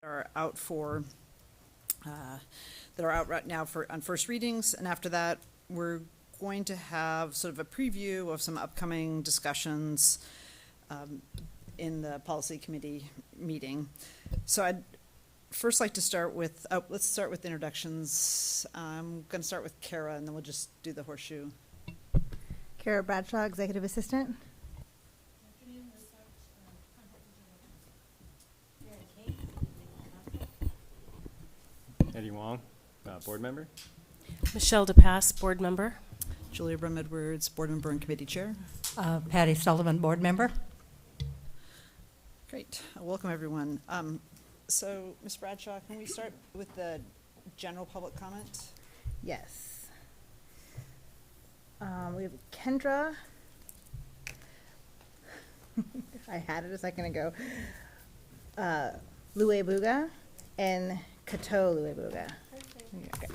are out for that are out right now for on first readings, and after that we're going to have sort of a preview of some upcoming discussions in the policy committee meeting. So I'd first like to start with let's start with introductions. I'm going to start with Kara, and then we'll just do the horseshoe. Kara Bradshaw, Executive Assistant. Eddie Wong, board member. Michelle DePass, board member. Julia Brum-Edwards, board member and committee chair. Patty Sullivan, board member. Great. Welcome, everyone. So, Ms. Bradshaw, can we start with the general public comment? Yes. We have Kendra. I had it a second ago. Luebuga and Kato Luebuga. Okay.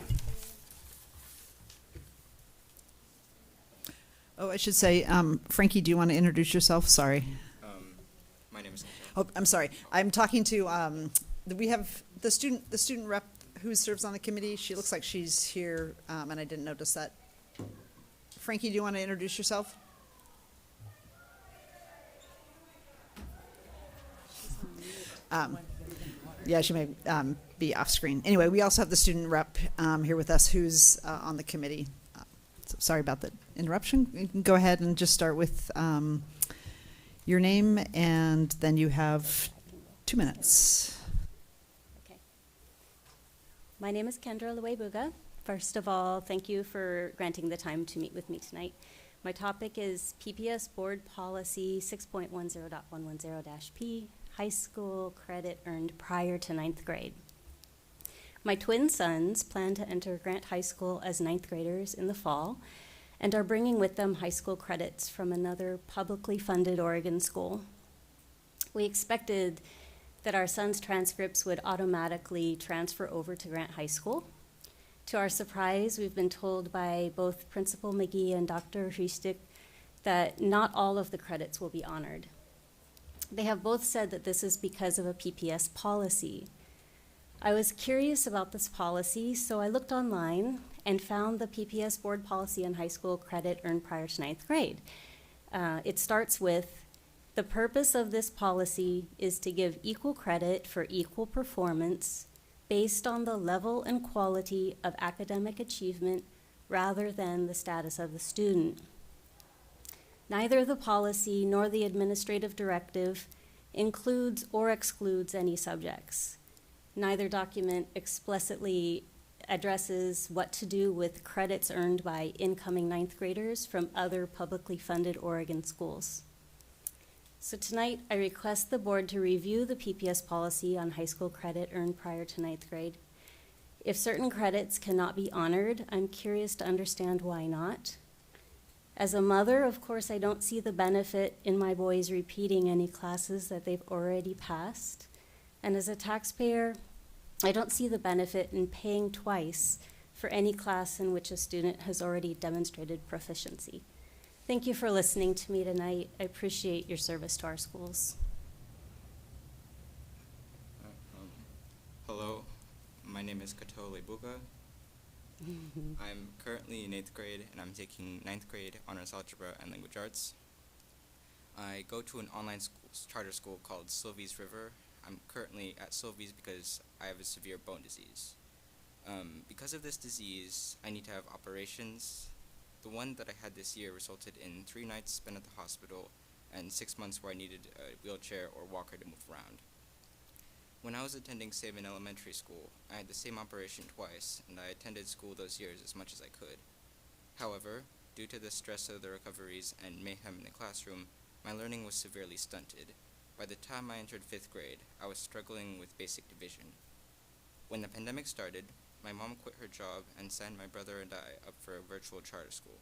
Oh, I should say, Frankie, do you want to introduce yourself? Sorry. My name is. Oh, I'm sorry. I'm talking to, we have the student rep who serves on the committee. She looks like she's here, and I didn't notice that. Frankie, do you want to introduce yourself? Yeah, she may be off screen. Anyway, we also have the student rep here with us who's on the committee. So sorry about the interruption. You can go ahead and just start with your name, and then you have 2 minutes. Okay. My name is Kendra Luebuga. First of all, thank you for granting the time to meet with me tonight. My topic is PPS Board Policy 6.10.110-P, High School Credit Earned Prior to 9th Grade. My twin sons plan to enter Grant High School as 9th graders in the fall and are bringing with them high school credits from another publicly funded Oregon school. We expected that our sons' transcripts would automatically transfer over to Grant High School. To our surprise, we've been told by both Principal McGee and Dr. Hristic that not all of the credits will be honored. They have both said that this is because of a PPS policy. I was curious about this policy, so I looked online and found the PPS board policy on high school credit earned prior to 9th grade. It starts with, the purpose of this policy is to give equal credit for equal performance based on the level and quality of academic achievement rather than the status of the student. Neither the policy nor the administrative directive includes or excludes any subjects. Neither document explicitly addresses what to do with credits earned by incoming 9th graders from other publicly funded Oregon schools. So tonight, I request the board to review the PPS policy on high school credit earned prior to 9th grade. If certain credits cannot be honored, I'm curious to understand why not. As a mother, of course, I don't see the benefit in my boys repeating any classes that they've already passed. And as a taxpayer, I don't see the benefit in paying twice for any class in which a student has already demonstrated proficiency. Thank you for listening to me tonight. I appreciate your service to our schools. Hello, my name is Kato Lebuga. I'm currently in 8th grade, and I'm taking 9th grade honors algebra and language arts. I go to an online charter school called Sylvie's River. I'm currently at Sylvie's because I have a severe bone disease. Because of this disease, I need to have operations. The one that I had this year resulted in 3 nights spent at the hospital and 6 months where I needed a wheelchair or walker to move around. When I was attending Saban Elementary School, I had the same operation twice, and I attended school those years as much as I could. However, due to the stress of the recoveries and mayhem in the classroom, my learning was severely stunted. By the time I entered 5th grade, I was struggling with basic division. When the pandemic started, my mom quit her job and signed my brother and I up for a virtual charter school.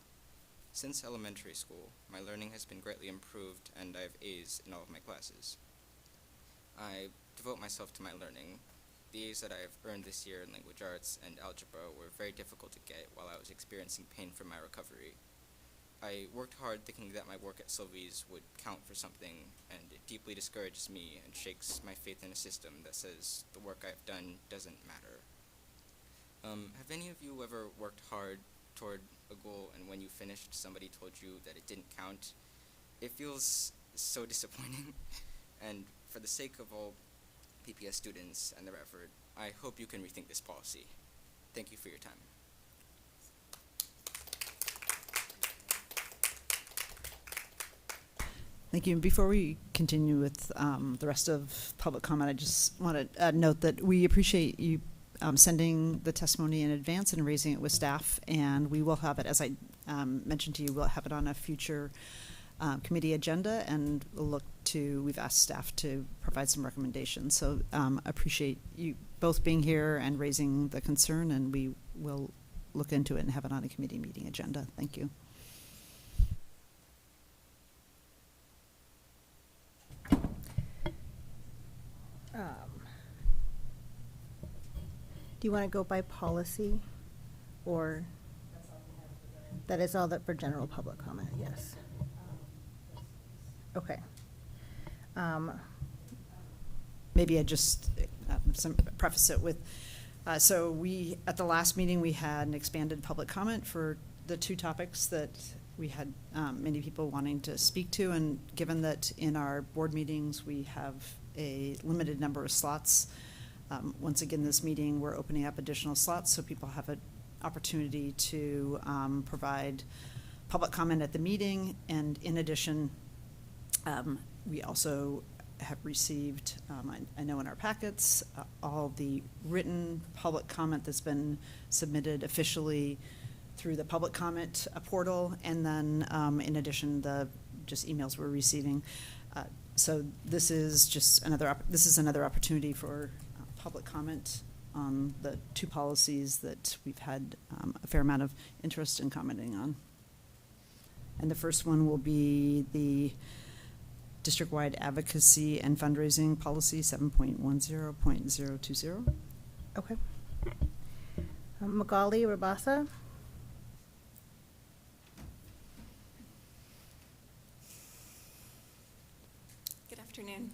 Since elementary school, my learning has been greatly improved, and I have A's in all of my classes. I devote myself to my learning. The A's that I have earned this year in language arts and algebra were very difficult to get while I was experiencing pain from my recovery. I worked hard thinking that my work at Sylvie's would count for something, and it deeply discourages me and shakes my faith in a system that says the work I've done doesn't matter. Have any of you ever worked hard toward a goal and when you finished, somebody told you that it didn't count? It feels so disappointing, and for the sake of all PPS students and their effort, I hope you can rethink this policy. Thank you for your time. Thank you. And before we continue with the rest of public comment, I just want to note that we appreciate you sending the testimony in advance and raising it with staff, and we will have it, as I mentioned to you, we'll have it on a future committee agenda, and we've asked staff to provide some recommendations. So appreciate you both being here and raising the concern, and we will look into it and have it on a committee meeting agenda. Thank you. Do you want to go by policy, or? That is all that for general public comment, yes. Okay. Maybe I just preface it with, so at the last meeting, we had an expanded public comment for the two topics that we had many people wanting to speak to, and given that in our board meetings, we have a limited number of slots, once again, this meeting, we're opening up additional slots so people have an opportunity to provide public comment at the meeting. And in addition, we also have received, I know in our packets, all the written public comment that's been submitted officially through the public comment portal, and then in addition, the just emails we're receiving. So this is just another opportunity for public comment on the two policies that we've had a fair amount of interest in commenting on. And the first one will be the district-wide advocacy and fundraising policy 7.10.020. Okay. Magali Rabasa. Good afternoon.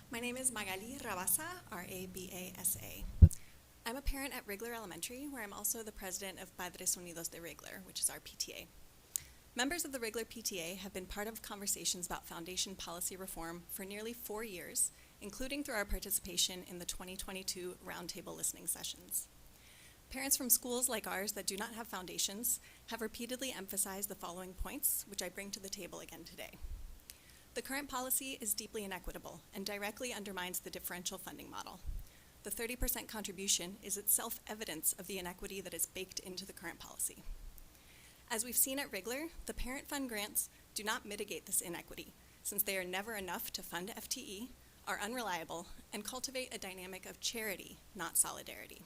My name is Magali Rabasa, R-A-B-A-S-A. I'm a parent at Rigler Elementary, where I'm also the president of Padres Unidos de Rigler, which is our PTA. Members of the Rigler PTA have been part of conversations about foundation policy reform for nearly 4 years, including through our participation in the 2022 roundtable listening sessions. Parents from schools like ours that do not have foundations have repeatedly emphasized the following points, which I bring to the table again today. The current policy is deeply inequitable and directly undermines the differential funding model. The 30% contribution is itself evidence of the inequity that is baked into the current policy. As we've seen at Rigler, the parent fund grants do not mitigate this inequity, since they are never enough to fund FTE, are unreliable, and cultivate a dynamic of charity, not solidarity.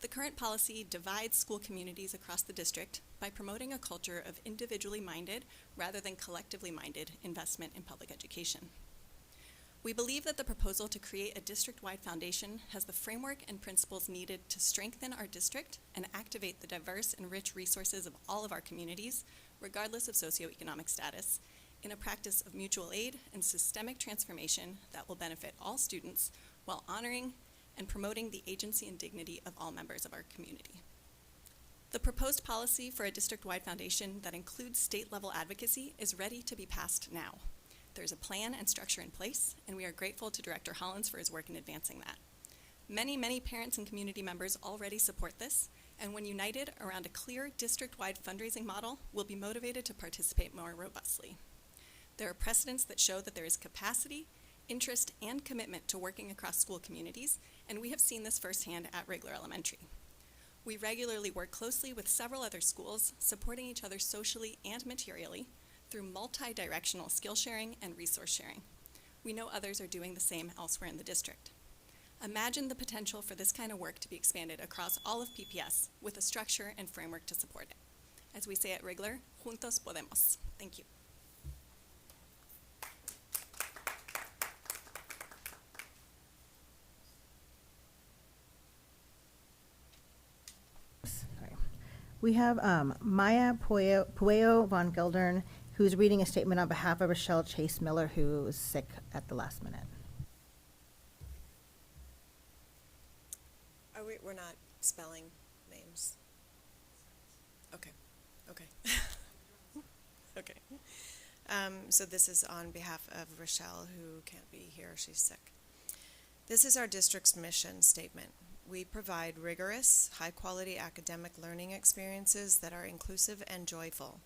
The current policy divides school communities across the district by promoting a culture of individually minded rather than collectively minded investment in public education. We believe that the proposal to create a district-wide foundation has the framework and principles needed to strengthen our district and activate the diverse and rich resources of all of our communities, regardless of socioeconomic status, in a practice of mutual aid and systemic transformation that will benefit all students while honoring and promoting the agency and dignity of all members of our community. The proposed policy for a district-wide foundation that includes state-level advocacy is ready to be passed now. There's a plan and structure in place, and we are grateful to Director Hollins for his work in advancing that. Many, many parents and community members already support this, and when united around a clear district-wide fundraising model, will be motivated to participate more robustly. There are precedents that show that there is capacity, interest, and commitment to working across school communities, and we have seen this firsthand at Rigler Elementary. We regularly work closely with several other schools, supporting each other socially and materially through multi-directional skill sharing and resource sharing. We know others are doing the same elsewhere in the district. Imagine the potential for this kind of work to be expanded across all of PPS with a structure and framework to support it. As we say at Rigler, juntos podemos. Thank you. We have Maya Pueo von Geldern, who's reading a statement on behalf of Rochelle Chase Miller, who was sick at the last minute. We're not spelling names. Okay, okay. Okay. So this is on behalf of Rochelle, who can't be here, she's sick. This is our district's mission statement. We provide rigorous, high-quality academic learning experiences that are inclusive and joyful.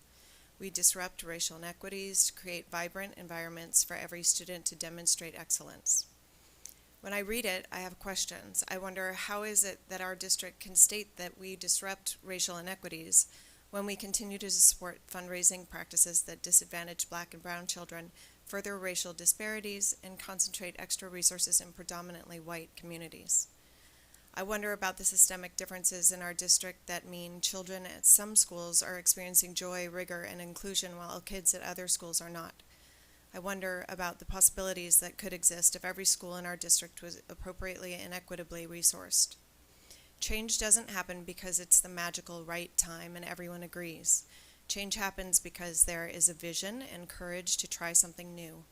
We disrupt racial inequities to create vibrant environments for every student to demonstrate excellence. When I read it, I have questions. I wonder, how is it that our district can state that we disrupt racial inequities when we continue to support fundraising practices that disadvantage Black and brown children, further racial disparities, and concentrate extra resources in predominantly white communities? I wonder about the systemic differences in our district that mean children at some schools are experiencing joy, rigor, and inclusion while kids at other schools are not. I wonder about the possibilities that could exist if every school in our district was appropriately and equitably resourced. Change doesn't happen because it's the magical right time and everyone agrees. Change happens because there is a vision and courage to try something new.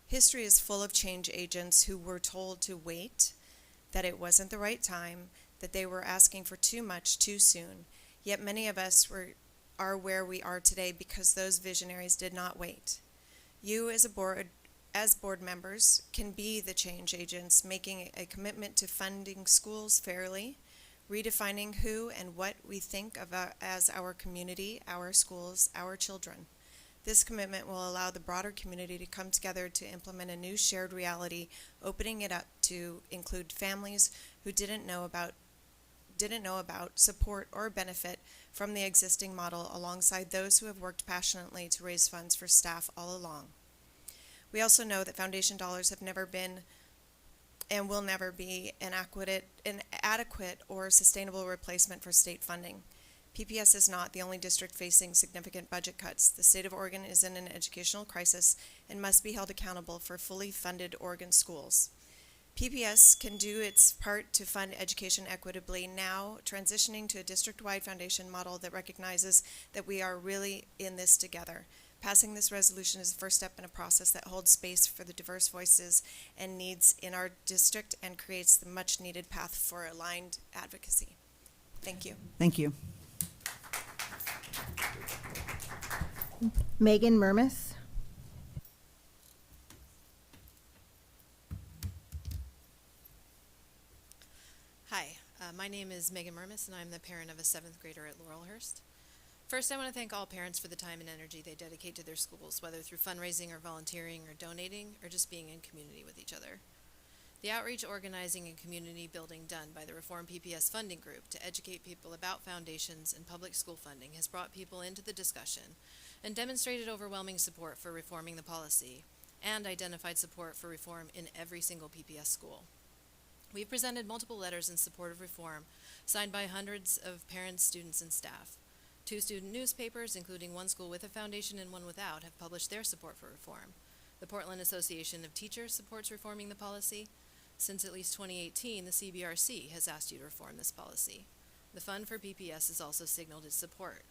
History is full of change agents who were told to wait, that it wasn't the right time, that they were asking for too much too soon. Yet many of us are where we are today because those visionaries did not wait. You as board members can be the change agents, making a commitment to funding schools fairly, redefining who and what we think of as our community, our schools, our children. This commitment will allow the broader community to come together to implement a new shared reality, opening it up to include families who didn't know about, support, or benefit from the existing model alongside those who have worked passionately to raise funds for staff all along. We also know that foundation dollars have never been and will never be an adequate or sustainable replacement for state funding. PPS is not the only district facing significant budget cuts. The state of Oregon is in an educational crisis and must be held accountable for fully funded Oregon schools. PPS can do its part to fund education equitably now, transitioning to a district-wide foundation model that recognizes that we are really in this together. Passing this resolution is the first step in a process that holds space for the diverse voices and needs in our district and creates the much-needed path for aligned advocacy. Thank you. Thank you. Megan Murmis. Hi, my name is Megan Murmis, and I'm the parent of a 7th grader at Laurelhurst. First, I want to thank all parents for the time and energy they dedicate to their schools, whether through fundraising or volunteering or donating or just being in community with each other. The outreach, organizing, and community building done by the Reform PPS Funding Group to educate people about foundations and public school funding has brought people into the discussion and demonstrated overwhelming support for reforming the policy and identified support for reform in every single PPS school. We've presented multiple letters in support of reform, signed by hundreds of parents, students, and staff. 2 student newspapers, including one school with a foundation and one without, have published their support for reform. The Portland Association of Teachers supports reforming the policy. Since at least 2018, the CBRC has asked you to reform this policy. The Fund for PPS has also signaled its support.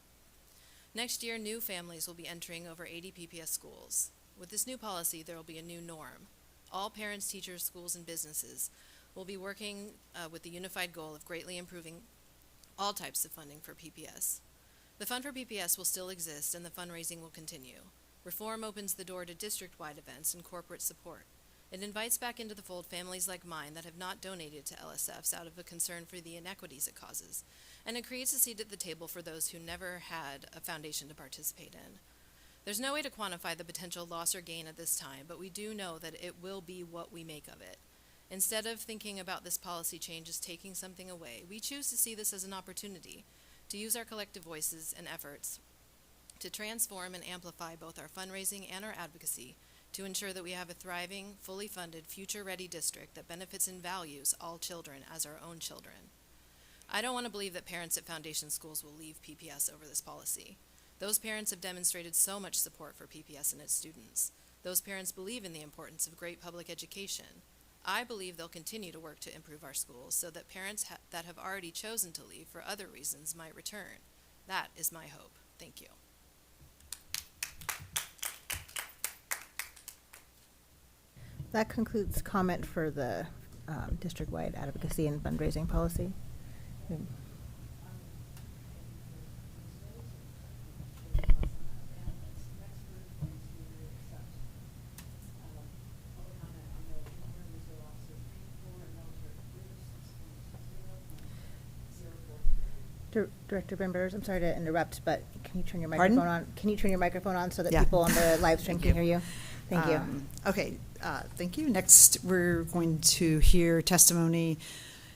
Next year, new families will be entering over 80 PPS schools. With this new policy, there will be a new norm. All parents, teachers, schools, and businesses will be working with the unified goal of greatly improving all types of funding for PPS. The Fund for PPS will still exist and the fundraising will continue. Reform opens the door to district-wide events and corporate support. It invites back into the fold families like mine that have not donated to LSFs out of a concern for the inequities it causes, and it creates a seat at the table for those who never had a foundation to participate in. There's no way to quantify the potential loss or gain at this time, but we do know that it will be what we make of it. Instead of thinking about this policy change as taking something away, we choose to see this as an opportunity to use our collective voices and efforts to transform and amplify both our fundraising and our advocacy to ensure that we have a thriving, fully funded, future-ready district that benefits and values all children as our own children. I don't want to believe that parents at foundation schools will leave PPS over this policy. Those parents have demonstrated so much support for PPS and its students. Those parents believe in the importance of great public education. I believe they'll continue to work to improve our schools so that parents that have already chosen to leave for other reasons might return. That is my hope. Thank you. That concludes comment for the district-wide advocacy and fundraising policy. Director Bimbers, I'm sorry to interrupt, but can you turn your Pardon? microphone on? Can you turn your microphone on so that Yeah. people on the live stream can hear you? Thank you. Okay, thank you. Next, we're going to hear testimony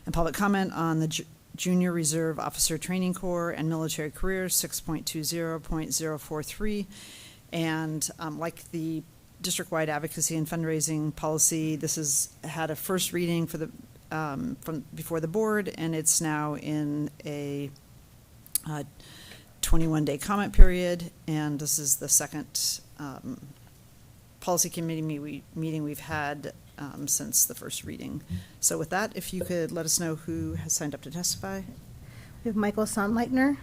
and public comment on the Junior Reserve Officer Training Corps and Military Careers 6.20.043. And like the district-wide advocacy and fundraising policy, this has had a first reading for the from before the board, and it's now in a 21-day comment period, and this is the second policy committee meeting we've had since the first reading. So with that, if you could let us know who has signed up to testify. We have Michael Sonnleitner.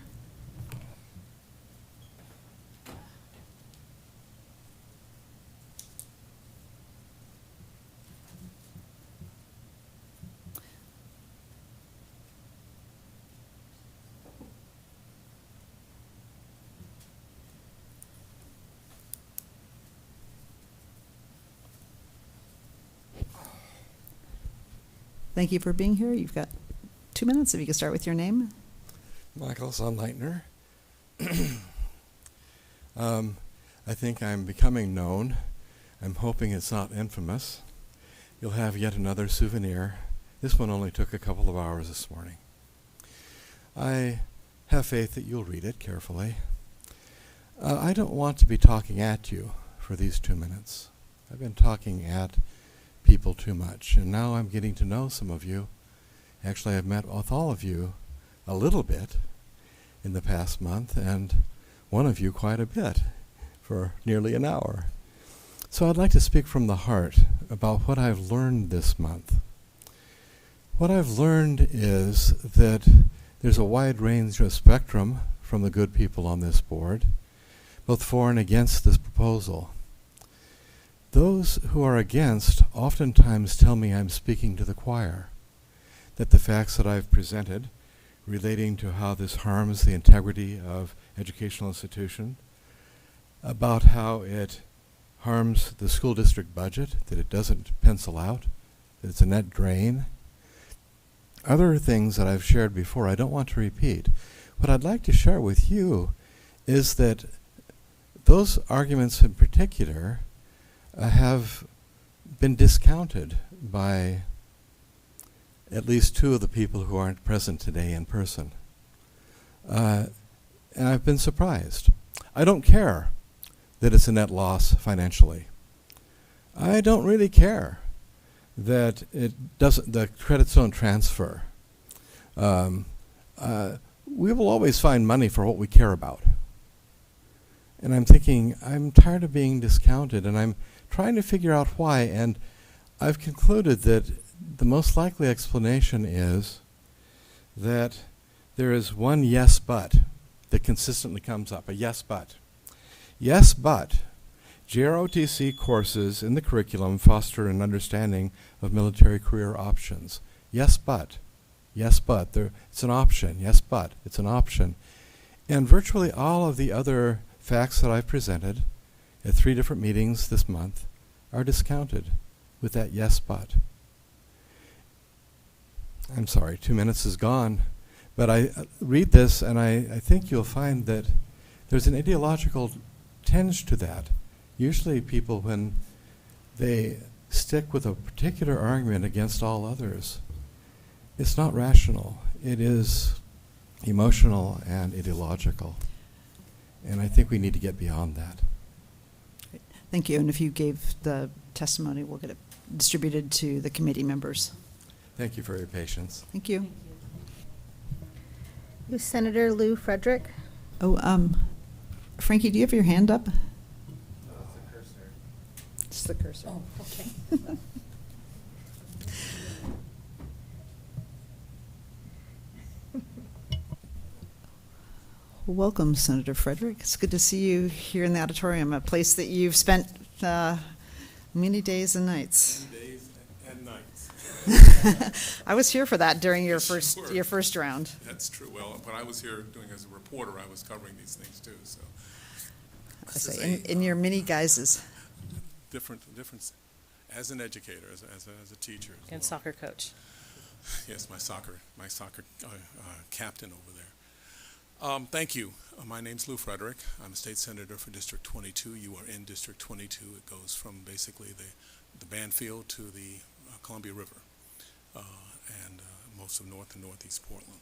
Thank you for being here. You've got 2 minutes. If you could start with your name. Michael Sonnleitner. I think I'm becoming known. I'm hoping it's not infamous. You'll have yet another souvenir. This one only took a couple of hours this morning. I have faith that you'll read it carefully. I don't want to be talking at you for these 2 minutes. I've been talking at people too much, and now I'm getting to know some of you. Actually, I've met with all of you a little bit in the past month, and one of you quite a bit for nearly an hour. So I'd like to speak from the heart about what I've learned this month. What I've learned is that there's a wide range of spectrum from the good people on this board, both for and against this proposal. Those who are against oftentimes tell me I'm speaking to the choir, that the facts that I've presented relating to how this harms the integrity of educational institution, about how it harms the school district budget, that it doesn't pencil out, that it's a net drain. Other things that I've shared before I don't want to repeat. What I'd like to share with you is that those arguments in particular have been discounted by at least 2 of the people who aren't present today in person. And I've been surprised. I don't care that it's a net loss financially. I don't really care that the credits don't transfer. We will always find money for what we care about. And I'm thinking, I'm tired of being discounted, and I'm trying to figure out why, and I've concluded that the most likely explanation is that there is one yes but that consistently comes up, a yes but. Yes but JROTC courses in the curriculum foster an understanding of military career options. Yes but. Yes but. It's an option. Yes but. It's an option. And virtually all of the other facts that I've presented at 3 different meetings this month are discounted with that yes but. I'm sorry, 2 minutes is gone, but I read this and I think you'll find that there's an ideological tinge to that. Usually people, when they stick with a particular argument against all others, it's not rational. It is emotional and ideological. And I think we need to get beyond that. Thank you. And if you gave the testimony, we'll get it distributed to the committee members. Thank you for your patience. Thank you. We have Senator Lou Frederick. Oh, Frankie, do you have your hand up? No, it's the cursor. It's the cursor. Oh, okay. Welcome, Senator Frederick. It's good to see you here in the auditorium, a place that you've spent many days and nights. Many days and nights. I was here for that during your Sure. your first round. That's true. Well, but I was here doing as a reporter. I was covering these things too. So I this is say, in your many guises. different as an educator, as a teacher, as And well. soccer coach. Yes, my soccer captain over there. Thank you. My name's Lou Frederick. I'm a state senator for District 22. You are in District 22. It goes from basically the Banfield to the Columbia River and most of North and Northeast Portland.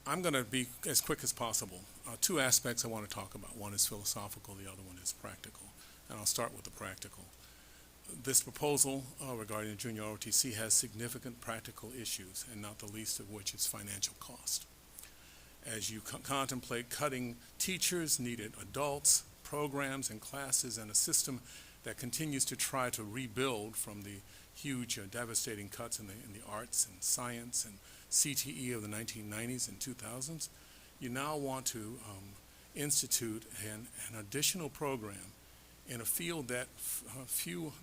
I'm going to be as quick as possible. Two aspects I want to talk about. One is philosophical, the other one is practical. And I'll start with the practical. This proposal regarding the junior ROTC has significant practical issues, and not the least of which is financial cost. As you contemplate cutting teachers, needed adults, programs and classes, and a system that continues to try to rebuild from the huge devastating cuts in the arts and science and CTE of the 1990s and 2000s, you now want to institute an additional program in a field that few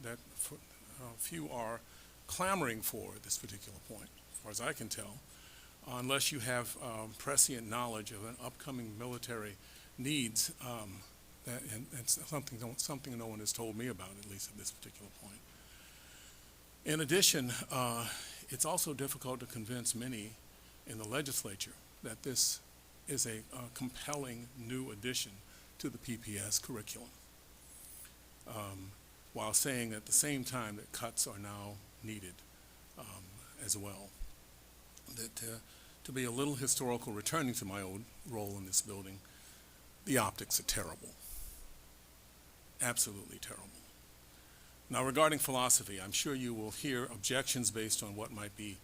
are clamoring for at this particular point, as far as I can tell, unless you have prescient knowledge of an upcoming military needs, and something no one has told me about, at least at this particular point. In addition, it's also difficult to convince many in the legislature that this is a compelling new addition to the PPS curriculum, while saying at the same time that cuts are now needed as well. That to be a little historical, returning to my old role in this building, the optics are terrible, absolutely terrible. Now, regarding philosophy, I'm sure you will hear objections based on what might be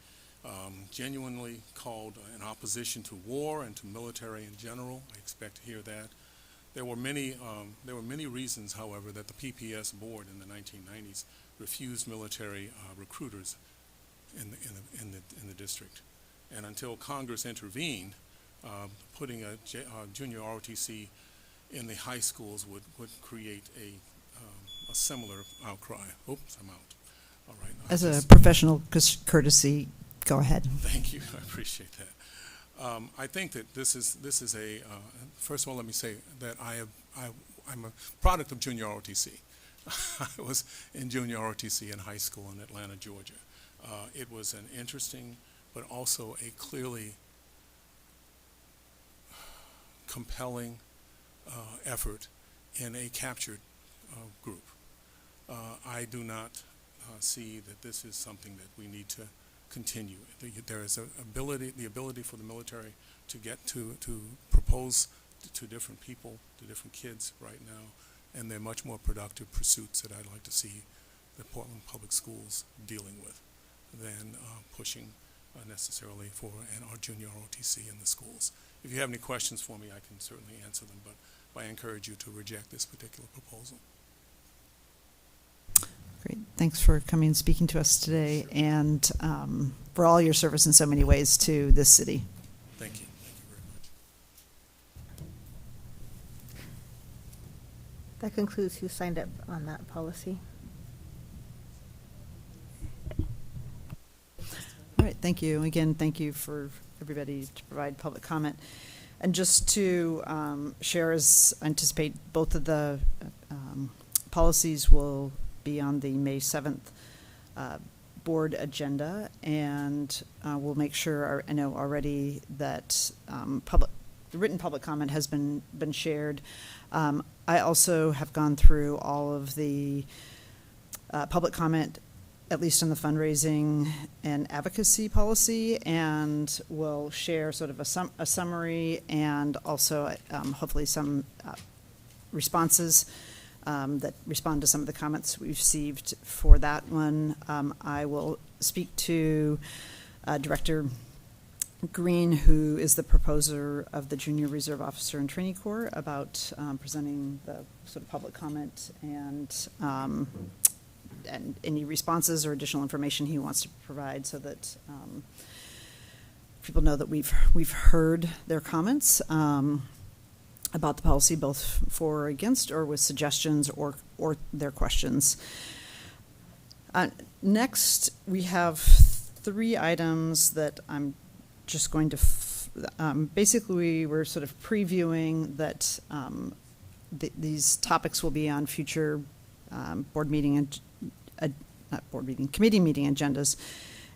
genuinely called an opposition to war and to military in general. I expect to hear that. There were many reasons, however, that the PPS board in the 1990s refused military recruiters in the district. And until Congress intervened, putting a junior ROTC in the high schools would create a similar outcry. Oops, I'm out. All right. As a professional courtesy, go ahead. Thank you. I appreciate that. I think that this is a. First of all, let me say that I'm a product of junior ROTC. I was in junior ROTC in high school in Atlanta, Georgia. It was an interesting, but also a clearly compelling effort in a captured group. I do not see that this is something that we need to continue. There is the ability for the military to get to propose to different people, to different kids right now, and they're much more productive pursuits that I'd like to see the Portland Public Schools dealing with than pushing necessarily for our junior ROTC in the schools. If you have any questions for me, I can certainly answer them, but I encourage you to reject this particular proposal. Great. Thanks for coming and speaking to us today, and for all your service in so many ways to this city. Thank you. Thank you very much. That concludes who signed up on that policy. All right, thank you. Again, thank you for everybody to provide public comment. And just to share, as I anticipate both of the policies will be on the May 7th board agenda, and we'll make sure, I know already that the written public comment has been shared. I also have gone through all of the public comment, at least on the fundraising and advocacy policy, and will share sort of a summary and also hopefully some responses that respond to some of the comments we've received for that one. I will speak to Director Green, who is the proposer of the Junior Reserve Officer and Training Corps, about presenting the sort of public comment and any responses or additional information he wants to provide, so that people know that we've heard their comments about the policy, both for or against, or with suggestions or their questions. Next, we have 3 items that I'm just going to, basically, we're sort of previewing that these topics will be on future board meeting and committee meeting agendas.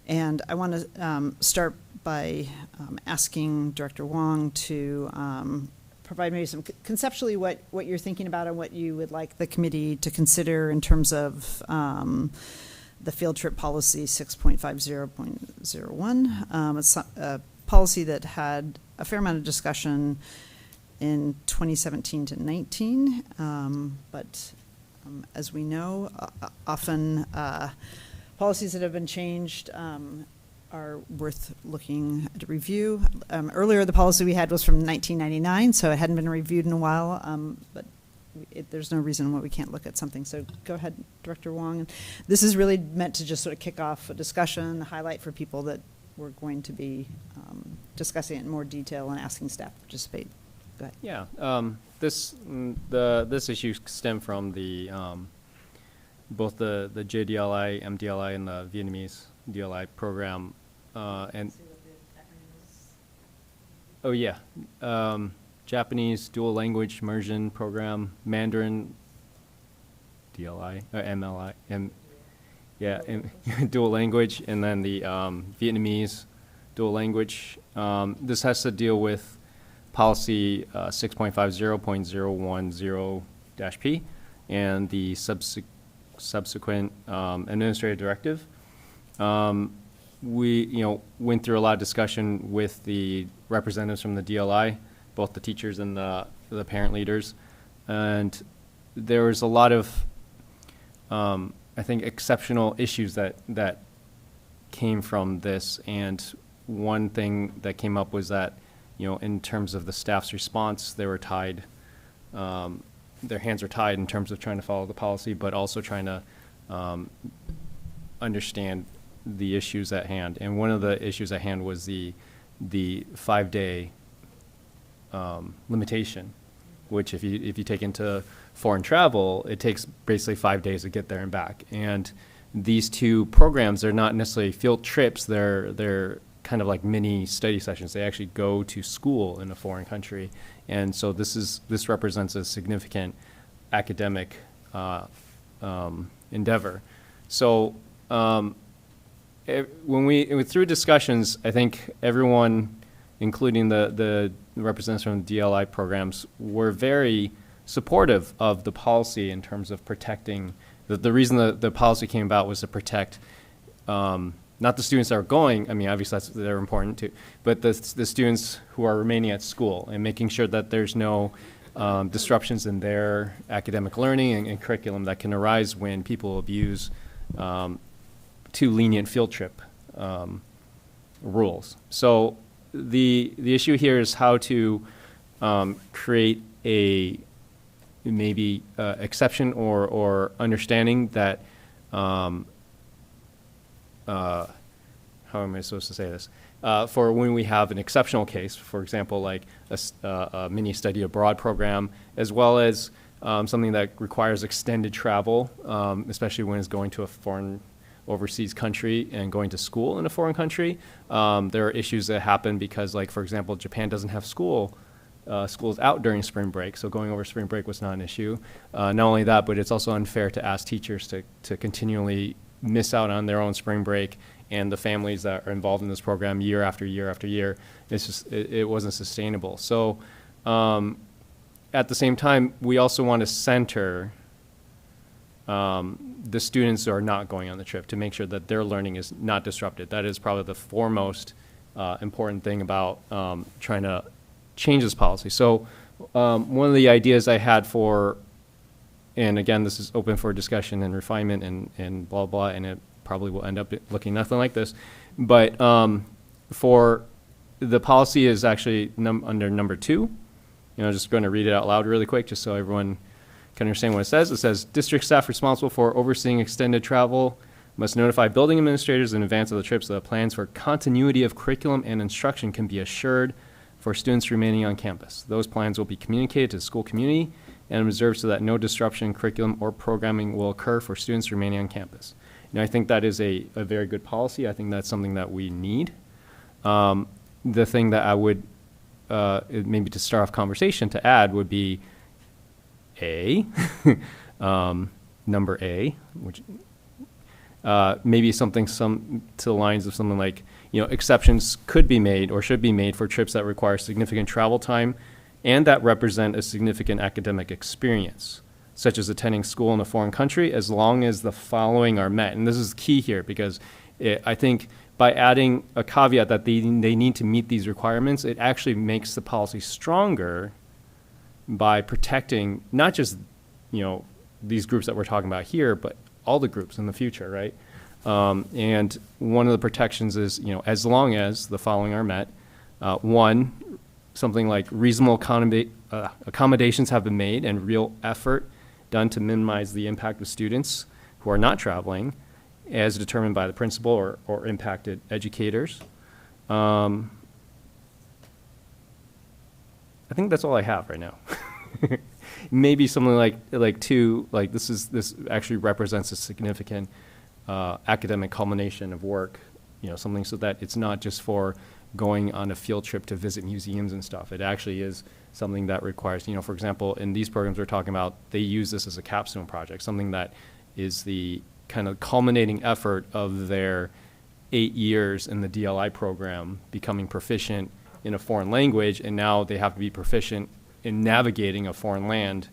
And I want to start by asking Director Wong to provide maybe some conceptually what you're thinking about and what you would like the committee to consider in terms of the field trip policy 6.50.01. It's a policy that had a fair amount of discussion in 2017 to 19, but as we know, often policies that have been changed are worth looking to review. Earlier, the policy we had was from 1999, so it hadn't been reviewed in a while, but there's no reason why we can't look at something. So go ahead, Director Wong. This is really meant to just sort of kick off a discussion, highlight for people that we're going to be discussing it in more detail and asking staff to participate. Go ahead. Yeah, this issue stemmed from the both the JDLI, MDLI, and the Vietnamese DLI program, and oh yeah, Japanese dual language immersion program, Mandarin DLI, MLI, dual language, and then the Vietnamese dual language. This has to deal with policy 6.50.010-P and the subsequent administrative directive. We went through a lot of discussion with the representatives from the DLI, both the teachers and the parent leaders, and there was a lot of I think exceptional issues that came from this. And one thing that came up was that in terms of the staff's response, they were tied, their hands are tied in terms of trying to follow the policy, but also trying to understand the issues at hand. And one of the issues at hand was the 5-day limitation, which if you take into foreign travel, it takes basically 5 days to get there and back. And these 2 programs are not necessarily field trips, they're kind of like mini study sessions. They actually go to school in a foreign country, and so this represents a significant academic endeavor. So when through discussions, I think everyone, including the representatives from the DLI programs, were very supportive of the policy in terms of protecting. The reason the policy came about was to protect not the students that are going, I mean, obviously they're important too, but the students who are remaining at school, and making sure that there's no disruptions in their academic learning and curriculum that can arise when people abuse too lenient field trip rules. So the issue here is how to create a maybe exception or understanding that how am I supposed to say this? For when we have an exceptional case, for example, like a mini study abroad program, as well as something that requires extended travel, especially when it's going to a foreign overseas country and going to school in a foreign country. There are issues that happen because, like, for example, Japan doesn't have school. School's out during spring break, so going over spring break was not an issue. Not only that, but it's also unfair to ask teachers to continually miss out on their own spring break, and the families that are involved in this program year after year after year. It's just, it wasn't sustainable. So at the same time, we also want to center the students who are not going on the trip to make sure that their learning is not disrupted. That is probably the foremost important thing about trying to change this policy. So one of the ideas I had for, and again, this is open for discussion and refinement and blah, blah, and it probably will end up looking nothing like this. But for the policy is actually under number 2. Just going to read it out loud really quick just so everyone can understand what it says. It says, district staff responsible for overseeing extended travel must notify building administrators in advance of the trip so that plans for continuity of curriculum and instruction can be assured for students remaining on campus. Those plans will be communicated to the school community and observed so that no disruption in curriculum or programming will occur for students remaining on campus. And I think that is a very good policy. I think that's something that we need. The thing that I would, maybe to start off conversation to add would be number A, which maybe something to the lines of something like, exceptions could be made or should be made for trips that require significant travel time and that represent a significant academic experience, such as attending school in a foreign country, as long as the following are met. And this is key here because I think by adding a caveat that they need to meet these requirements, it actually makes the policy stronger by protecting not just, these groups that we're talking about here, but all the groups in the future, right? And one of the protections is, as long as the following are met, one, something like reasonable accommodations have been made and real effort done to minimize the impact of students who are not traveling as determined by the principal or impacted educators. I think that's all I have right now. Maybe something like two, like this actually represents a significant academic culmination of work, something so that it's not just for going on a field trip to visit museums and stuff. It actually is something that requires, for example, in these programs we're talking about, they use this as a capstone project, something that is the kind of culminating effort of their 8 years in the DLI program, becoming proficient in a foreign language, and now they have to be proficient in navigating a foreign land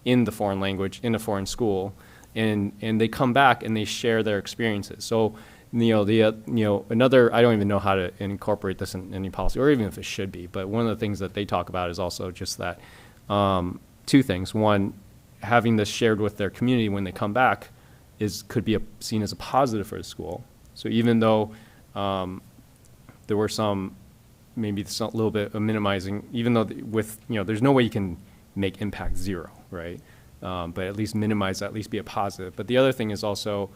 in the foreign language in a foreign school, and they come back and they share their experiences. So another, I don't even know how to incorporate this in any policy, or even if it should be, but one of the things that they talk about is also just that two things. One, having this shared with their community when they come back could be seen as a positive for the school. So even though there were some, maybe a little bit of minimizing, even though there's no way you can make impact zero, right? But at least minimize, at least be a positive. But the other thing is also,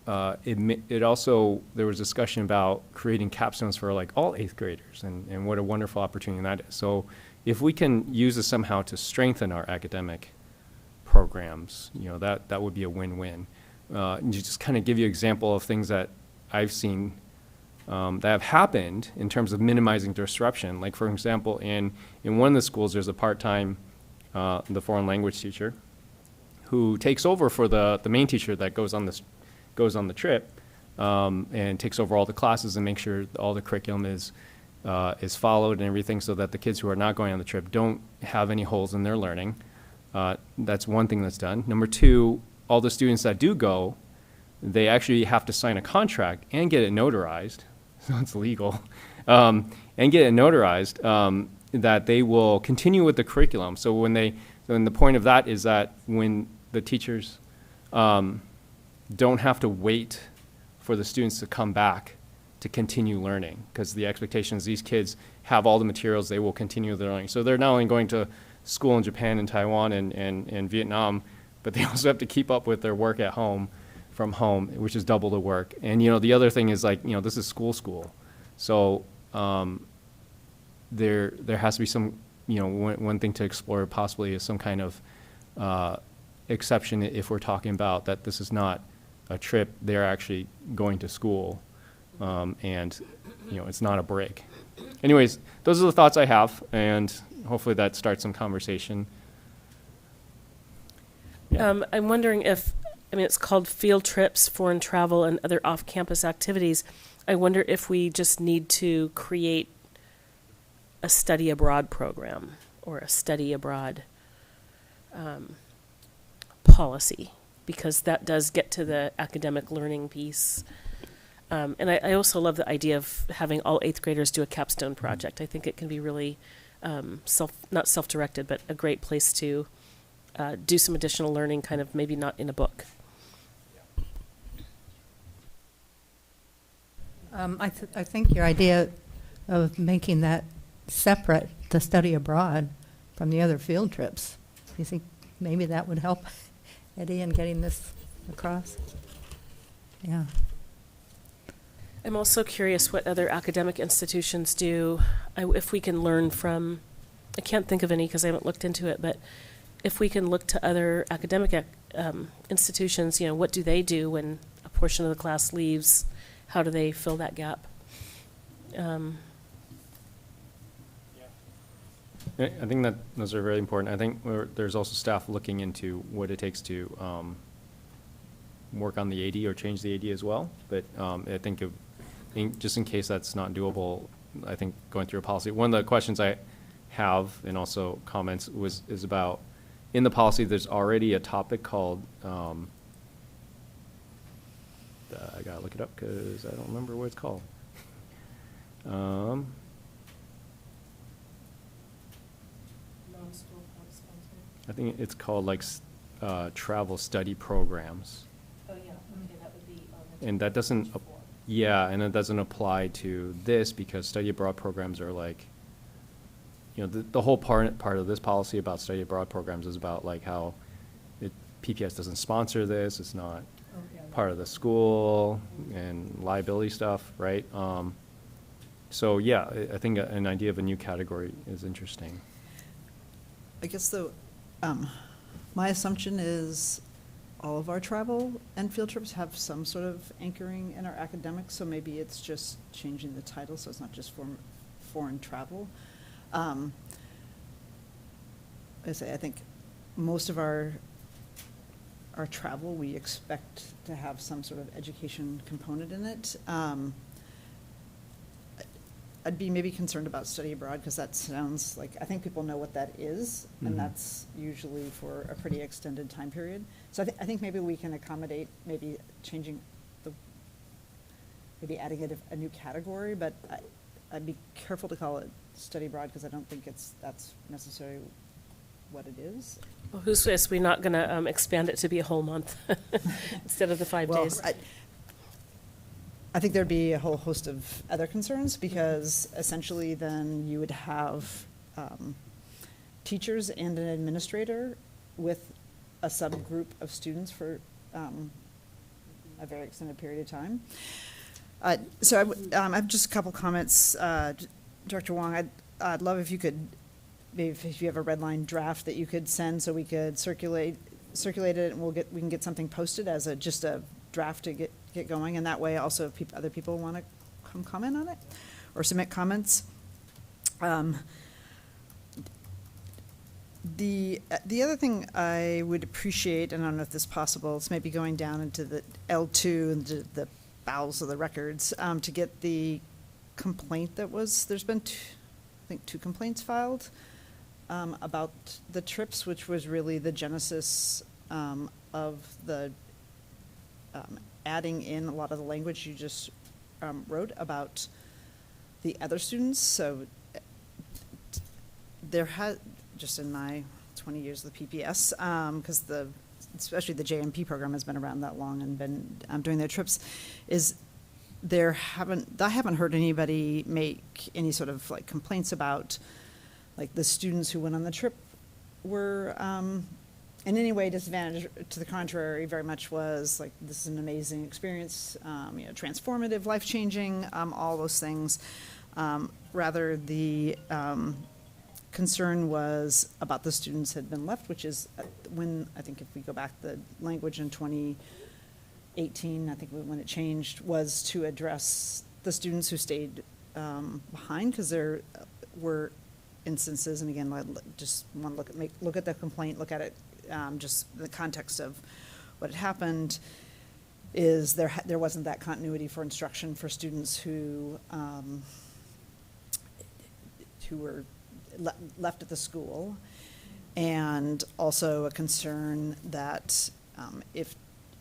it also, there was discussion about creating capstones for like all 8th graders and what a wonderful opportunity that is. So if we can use this somehow to strengthen our academic programs, that would be a win-win. And just kind of give you an example of things that I've seen that have happened in terms of minimizing disruption. Like for example, in one of the schools, there's a part-time, the foreign language teacher who takes over for the main teacher that goes on the trip and takes over all the classes and makes sure all the curriculum is followed and everything, so that the kids who are not going on the trip don't have any holes in their learning. That's one thing that's done. Number two, all the students that do go, they actually have to sign a contract and get it notarized, so it's legal, and get it notarized that they will continue with the curriculum. So then the point of that is that when the teachers don't have to wait for the students to come back to continue learning, because the expectation is these kids have all the materials, they will continue their learning. So they're not only going to school in Japan and Taiwan and Vietnam, but they also have to keep up with their work at home, from home, which is double the work. And the other thing is this is school. So there has to be some, one thing to explore possibly is some kind of exception if we're talking about that this is not a trip, they're actually going to school, and it's not a break. Anyways, those are the thoughts I have, and hopefully that starts some conversation. Yeah. I'm wondering if, it's called field trips, foreign travel, and other off-campus activities. I wonder if we just need to create a study abroad program or a study abroad policy, because that does get to the academic learning piece. And I also love the idea of having all 8th graders do a capstone project. I think it can be really not self-directed, but a great place to do some additional learning, kind of maybe not in a book. I think your idea of making that separate, to study abroad from the other field trips, do you think maybe that would help Eddie in getting this across. Yeah. I'm also curious what other academic institutions do, if we can learn from, I can't think of any because I haven't looked into it, but if we can look to other academic institutions, what do they do when a portion of the class leaves? How do they fill that gap? I think that those are very important. I think there's also staff looking into what it takes to work on the AD or change the AD as well. But I think just in case that's not doable, I think going through a policy. One of the questions I have, and also comments, is about, in the policy, there's already a topic called, I gotta look it up because I don't remember what it's called. I think it's called like travel study programs. Oh, yeah, okay, that would be. And that doesn't, yeah, and it doesn't apply to this because study abroad programs are like, the whole part of this policy about study abroad programs is about like how PPS doesn't sponsor this, it's not part of the school and liability stuff, right? So yeah, I think an idea of a new category is interesting. I guess though, my assumption is all of our travel and field trips have some sort of anchoring in our academics, so maybe it's just changing the title so it's not just foreign travel. I think most of our travel, we expect to have some sort of education component in it. I'd be maybe concerned about study abroad because that sounds like, I think people know what that is, and that's usually for a pretty extended time period. So I think maybe we can accommodate maybe changing maybe adding a new category, but I'd be careful to call it study abroad because I don't think that's necessarily what it is. Well, who says we're not going to expand it to be a whole month instead of the 5 days? I think there'd be a whole host of other concerns because essentially then you would have teachers and an administrator with a subgroup of students for a very extended period of time. So I have just a couple comments. Director Wong, I'd love if you could, maybe if you have a red line draft that you could send so we could circulate it and we can get something posted as just a draft to get going, and that way also if other people want to come comment on it or submit comments. The other thing I would appreciate, and I don't know if this is possible, is maybe going down into the L2 and the bowels of the records to get the complaint there's been I think 2 complaints filed about the trips, which was really the genesis of the adding in a lot of the language you just wrote about the other students. So there has, just in my 20 years of the PPS, because especially the JMP program has been around that long and been doing their trips, is I haven't heard anybody make any sort of like complaints about like the students who went on the trip were in any way disadvantaged. To the contrary, very much was like, this is an amazing experience, transformative, life-changing, all those things. Rather, the concern was about the students had been left, which is when, I think if we go back, the language in 2018, I think when it changed, was to address the students who stayed behind, because there were instances, and again, I just want to look at the complaint, look at it, just the context of what had happened is there wasn't that continuity for instruction for students who were left at the school, and also a concern that if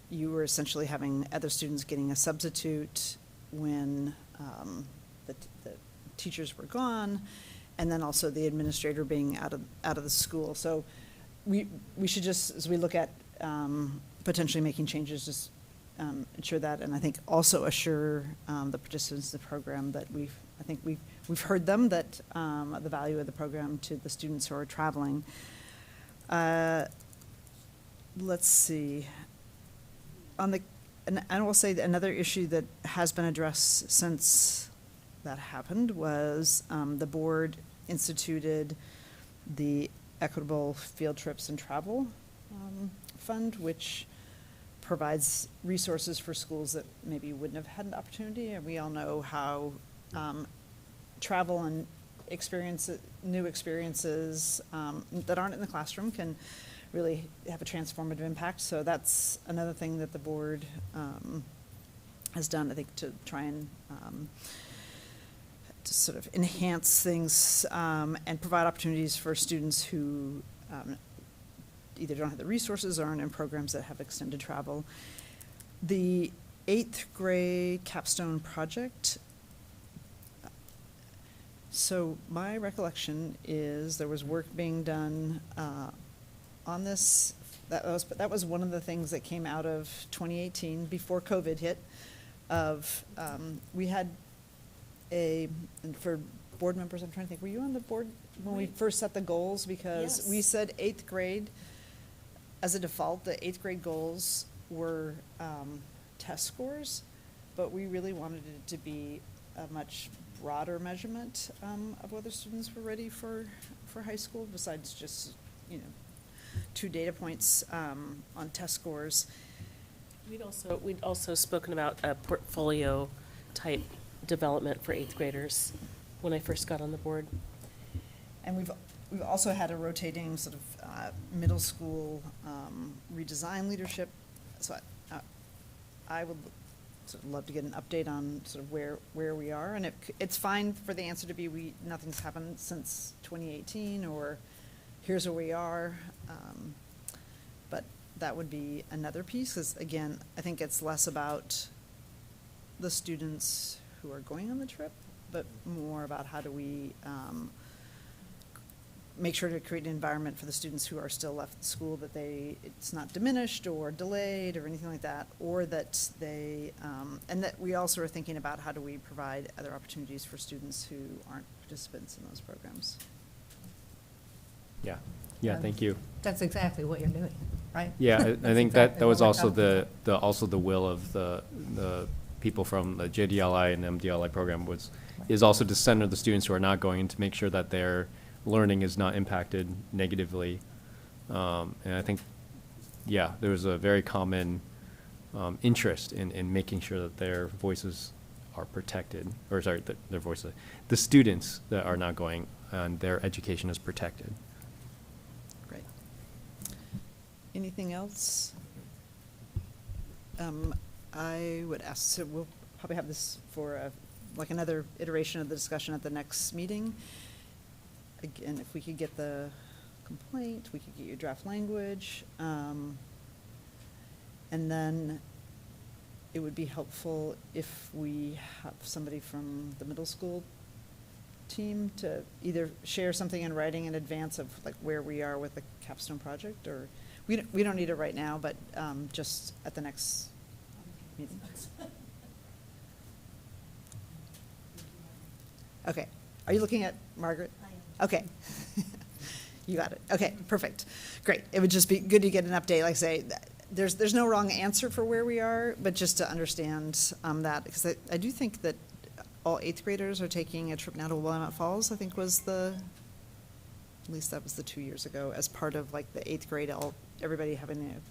you were essentially having other students getting a substitute when the teachers were gone, and then also the administrator being out of the school. So we should just, as we look at potentially making changes, just ensure that, and I think also assure the participants of the program that we've heard them, that the value of the program to the students who are traveling. Let's see. on the, and I will say that another issue that has been addressed since that happened was the board instituted the Equitable Field Trips and Travel Fund, which provides resources for schools that maybe wouldn't have had an opportunity. And we all know how travel and new experiences that aren't in the classroom can really have a transformative impact. So that's another thing that the board has done, I think, to try and to sort of enhance things and provide opportunities for students who either don't have the resources or aren't in programs that have extended travel. The 8th grade capstone project, so my recollection is there was work being done on this. That was one of the things that came out of 2018 before COVID hit. We had and for board members, I'm trying to think, were you on the board when we first set the goals? Because Yes. we said 8th grade as a default. The 8th grade goals were test scores, but we really wanted it to be a much broader measurement of whether students were ready for high school, besides just 2 data points on test scores. We'd also spoken about a portfolio type development for 8th graders when I first got on the board. And we've also had a rotating sort of middle school redesign leadership. So I would sort of love to get an update on sort of where we are. And it's fine for the answer to be nothing's happened since 2018, or here's where we are. But that would be another piece, because again, I think it's less about the students who are going on the trip, but more about how do we make sure to create an environment for the students who are still left at school, that it's not diminished or delayed or anything like that, or that they, and that we also are thinking about how do we provide other opportunities for students who aren't participants in those programs. Yeah, thank you. That's exactly what you're doing, right? Yeah, I That's think exactly that was what we're also talking the also the will of the people from the JDLI and MDLI program is also to center the students who are not going, to make sure that their learning is not impacted negatively. And I think, yeah, there was a very common interest in making sure that their voices are protected, or sorry, their voices, the students that are not going, and their education is protected. Great. Anything else? I would ask, so we'll probably have this for like another iteration of the discussion at the next meeting. Again, if we could get the complaint, we could get your draft language. And then it would be helpful if we have somebody from the middle school team to either share something in writing in advance of like where we are with the capstone project, or we don't need it right now, but just at the next meeting. Okay. Are you looking at Margaret? I am. Okay. You got it. Okay, perfect. Great. It would just be good to get an update. Like I say, there's no wrong answer for where we are, but just to understand that, because I do think that all 8th graders are taking a trip now to Willamette Falls, I think at least that was the 2 years ago, as part of like the 8th grade, everybody having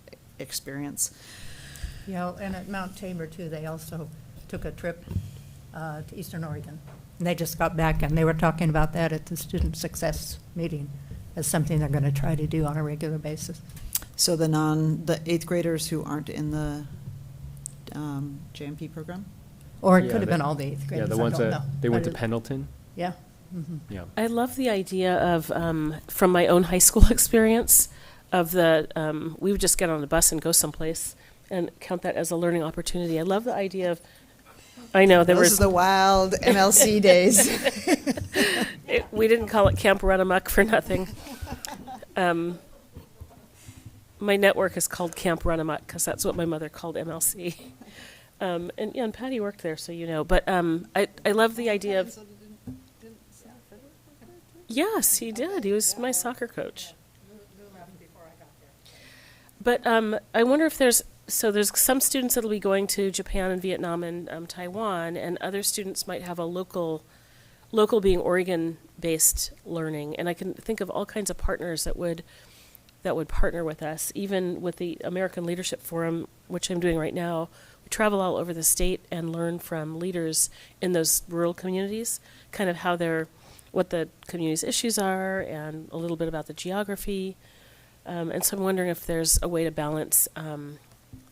the experience. Yeah, and at Mount Tabor too, they also took a trip to Eastern Oregon. And they just got back, and they were talking about that at the student success meeting as something they're going to try to do on a regular basis. So the 8th graders who aren't in the JMP program? Or it Yeah, could have they- been all the 8th graders, Yeah, I the ones don't that, know. they went to But it- Pendleton. Yeah. Mhm. Yeah. I love the idea of, from my own high school experience, of we would just get on a bus and go someplace and count that as a learning opportunity. I love the idea of, I know there Those was. are the wild MLC days. We didn't call it Camp Run Amok for nothing. My network is called Camp Run Amok because that's what my mother called MLC. And Patty worked there, so you know. But I love the idea of. Yes, he did. He was my soccer coach. But I wonder if there's so there's some students that'll be going to Japan and Vietnam and Taiwan, and other students might have a local being Oregon-based learning. And I can think of all kinds of partners that would partner with us, even with the American Leadership Forum, which I'm doing right now. We travel all over the state and learn from leaders in those rural communities, kind of what the community's issues are, and a little bit about the geography. And so I'm wondering if there's a way to balance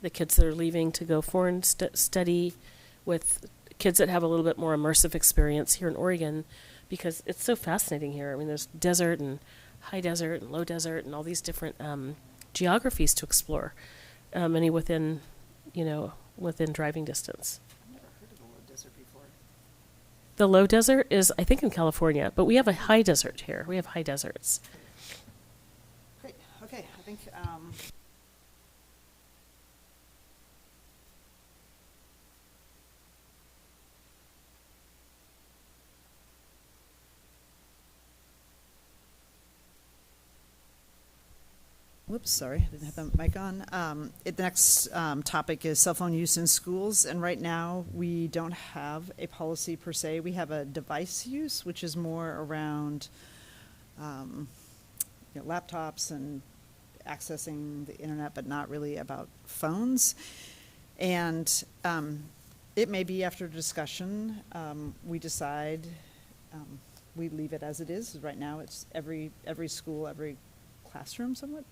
the kids that are leaving to go foreign study with kids that have a little bit more immersive experience here in Oregon, because it's so fascinating here. I mean, there's desert and high desert and low desert and all these different geographies to explore, many within driving distance. I've never heard of the low desert before. The low desert is, I think, in California, but we have a high desert here. We have high deserts. Great. Okay. I think. Whoops, sorry, I didn't have the mic on. The next topic is cell phone use in schools, and right now we don't have a policy per se. We have a device use, which is more around laptops and accessing the internet, but not really about phones. And it may be after discussion, we decide we leave it as it is. Right now, it's every school, every classroom somewhat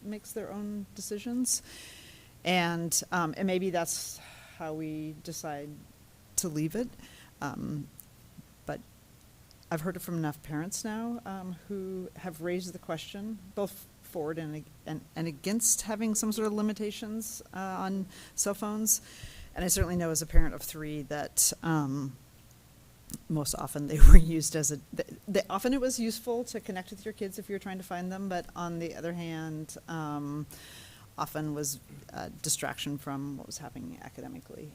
makes their own decisions, and maybe that's how we decide to leave it. But I've heard it from enough parents now who have raised the question, both forward and against having some sort of limitations on cell phones. And I certainly know as a parent of 3 that most often they were used as often it was useful to connect with your kids if you're trying to find them, but on the other hand, often was a distraction from what was happening academically.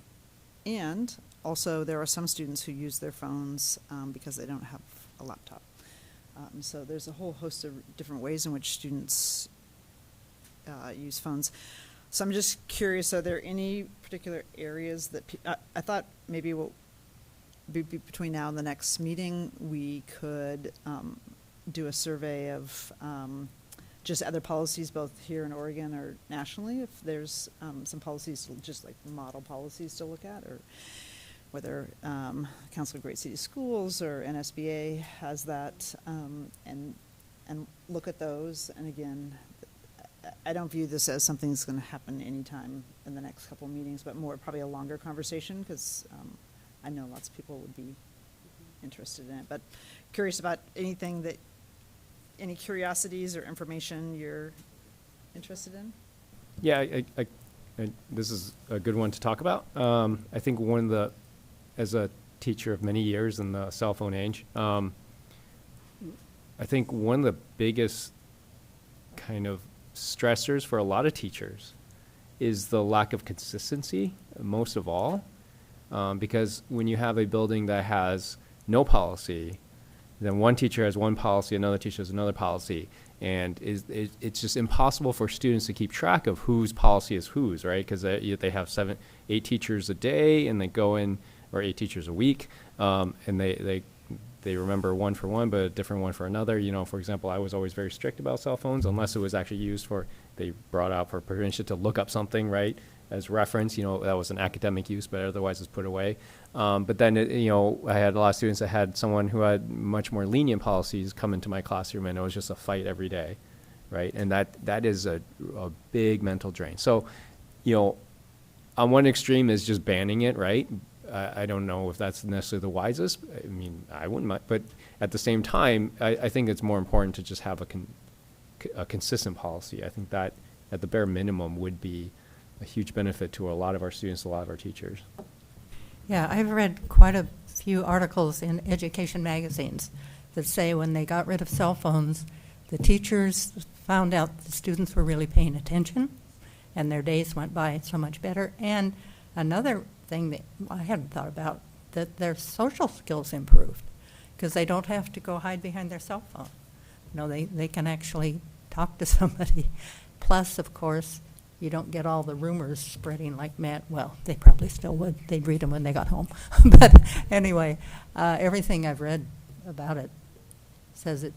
And also there are some students who use their phones because they don't have a laptop. So there's a whole host of different ways in which students use phones. So I'm just curious, are there any particular areas that I thought maybe what between now and the next meeting, we could do a survey of just other policies, both here in Oregon or nationally, if there's some policies, just like model policies to look at, or whether Council of Great City Schools or NSBA has that, and look at those. And again, I don't view this as something that's going to happen anytime in the next couple of meetings, but more probably a longer conversation, because I know lots of people would be interested in it, but curious about any curiosities or information you're interested in? Yeah, I this is a good one to talk about. I think as a teacher of many years in the cell phone age, I think one of the biggest kind of stressors for a lot of teachers is the lack of consistency, most of all. Because when you have a building that has no policy, then one teacher has one policy, another teacher has another policy, and it's just impossible for students to keep track of whose policy is whose, right? Because they have 8 teachers a day, and they go in, or 8 teachers a week, and they remember one for one, but a different one for another. For example, I was always very strict about cell phones, unless it was actually used they brought out for permission to look up something, right? As reference, that was an academic use, but otherwise it's put away. But then, I had a lot of students that had someone who had much more lenient policies come into my classroom, and it was just a fight every day, right? And that is a big mental drain. So, on one extreme is just banning it, right? I don't know if that's necessarily the wisest. I mean, I wouldn't mind, but at the same time, I think it's more important to just have a consistent policy. I think that at the bare minimum would be a huge benefit to a lot of our students, a lot of our teachers. Yeah, I've read quite a few articles in education magazines that say when they got rid of cell phones, the teachers found out the students were really paying attention and their days went by so much better. And another thing that I hadn't thought about, that their social skills improved because they don't have to go hide behind their cell phone. They can actually talk to somebody. Plus, of course, you don't get all the rumors spreading like mad. Well, they probably still would. They'd read them when they got home. But anyway, everything I've read about it says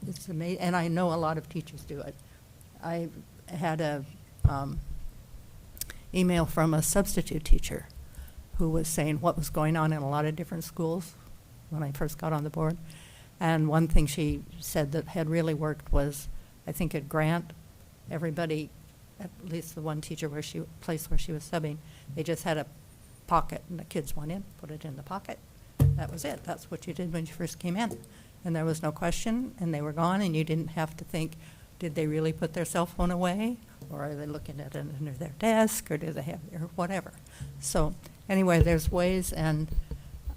it's amazing, and I know a lot of teachers do it. I had a email from a substitute teacher who was saying what was going on in a lot of different schools when I first got on the board. And one thing she said that had really worked was, I think at Grant, everybody, at least the one teacher place where she was subbing, they just had a pocket, and the kids went in, put it in the pocket. That was it. That's what you did when you first came in. And there was no question, and they were gone, and you didn't have to think, did they really put their cell phone away? Or are they looking at it under their desk, or do they have, or whatever. So anyway, there's ways, and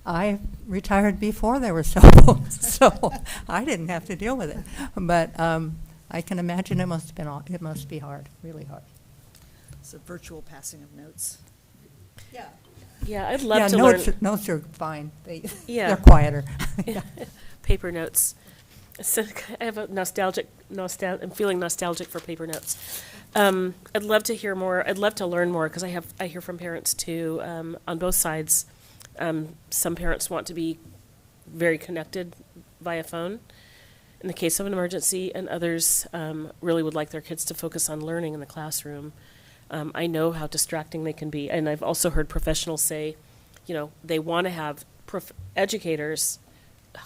I retired before there were cell phones, so I didn't have to deal with it. But I can imagine it must be hard, really hard. It's a virtual passing of notes. Yeah, I'd love to learn. Notes are fine. Yeah. They're quieter. Paper notes. So I have a I'm feeling nostalgic for paper notes. I'd love to hear more. I'd love to learn more because I hear from parents too on both sides. Some parents want to be very connected via phone in the case of an emergency, and others really would like their kids to focus on learning in the classroom. I know how distracting they can be, and I've also heard professionals say, they want to have educators,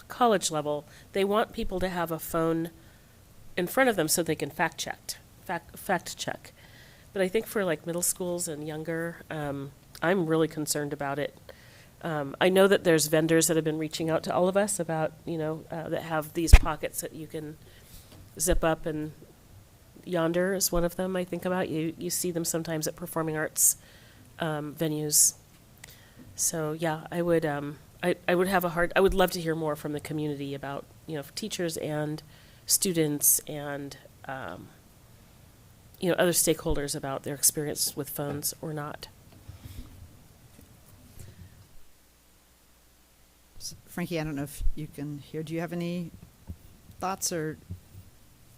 college level, they want people to have a phone in front of them so they can fact check. But I think for like middle schools and younger, I'm really concerned about it. I know that there's vendors that have been reaching out to all of us about, that have these pockets that you can zip up, and Yonder is one of them I think about. You see them sometimes at performing arts venues. So yeah, I would love to hear more from the community about, teachers and students and, other stakeholders about their experience with phones or not. Frankie, I don't know if you can hear. Do you have any thoughts, or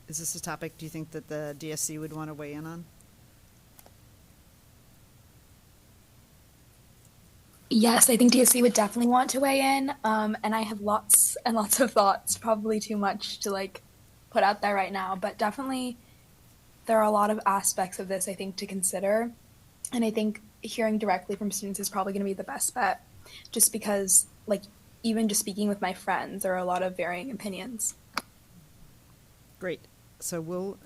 is this a topic do you think that the DSC would want to weigh in on? Yes, I think DSC would definitely want to weigh in, and I have lots and lots of thoughts, probably too much to put out there right now, but definitely there are a lot of aspects of this I think to consider, and I think hearing directly from students is probably going to be the best bet, just because even just speaking with my friends, there are a lot of varying opinions. Great. So we'll,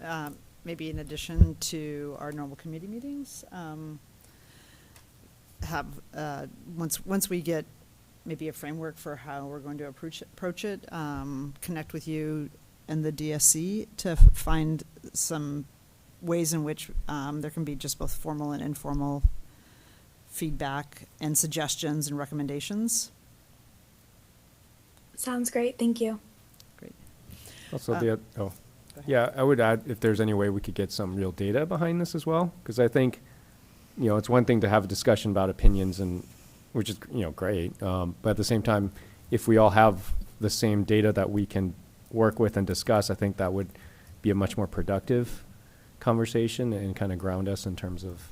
maybe in addition to our normal committee meetings, have, once we get maybe a framework for how we're going to approach it, connect with you and the DSC to find some ways in which there can be just both formal and informal feedback and suggestions and recommendations. Sounds great. Thank you. Great. Also, I would add if there's any way we could get some real data behind this as well, because I think, it's one thing to have a discussion about opinions, and which is, great. But at the same time, if we all have the same data that we can work with and discuss, I think that would be a much more productive conversation and kind of ground us in terms of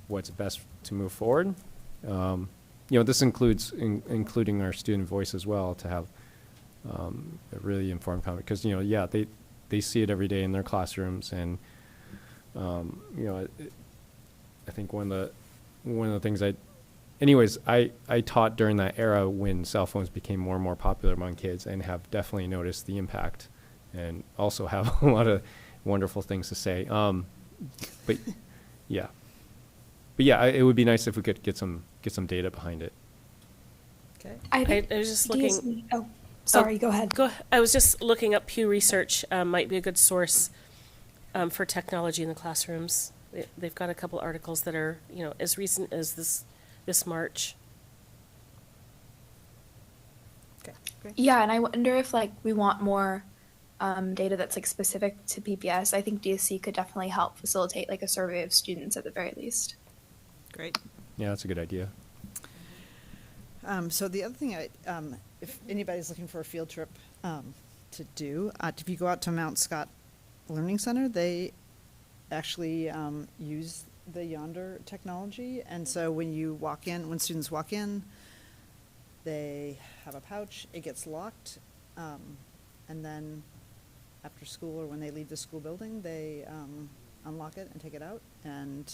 what's best to move forward. This includes including our student voice as well, to have a really informed comment, because they see it every day in their classrooms, and I think one of the things I taught during that era when cell phones became more and more popular among kids, and have definitely noticed the impact, and also have a lot of wonderful things to say. But it would be nice if we could get some data behind it. Okay. I was just looking. Sorry, go ahead. I was just looking up Pew Research. Might be a good source for technology in the classrooms. They've got a couple articles that are, as recent as this March. Okay, great. Yeah, and I wonder if we want more data that's specific to PPS. I think DSC could definitely help facilitate a survey of students at the very least. Great. Yeah, that's a good idea. So the other thing, if anybody's looking for a field trip to do, if you go out to Mount Scott Learning Center, they actually use the Yonder technology. And so when you walk in, when students walk in, they have a pouch, it gets locked, and then after school or when they leave the school building, they unlock it and take it out. And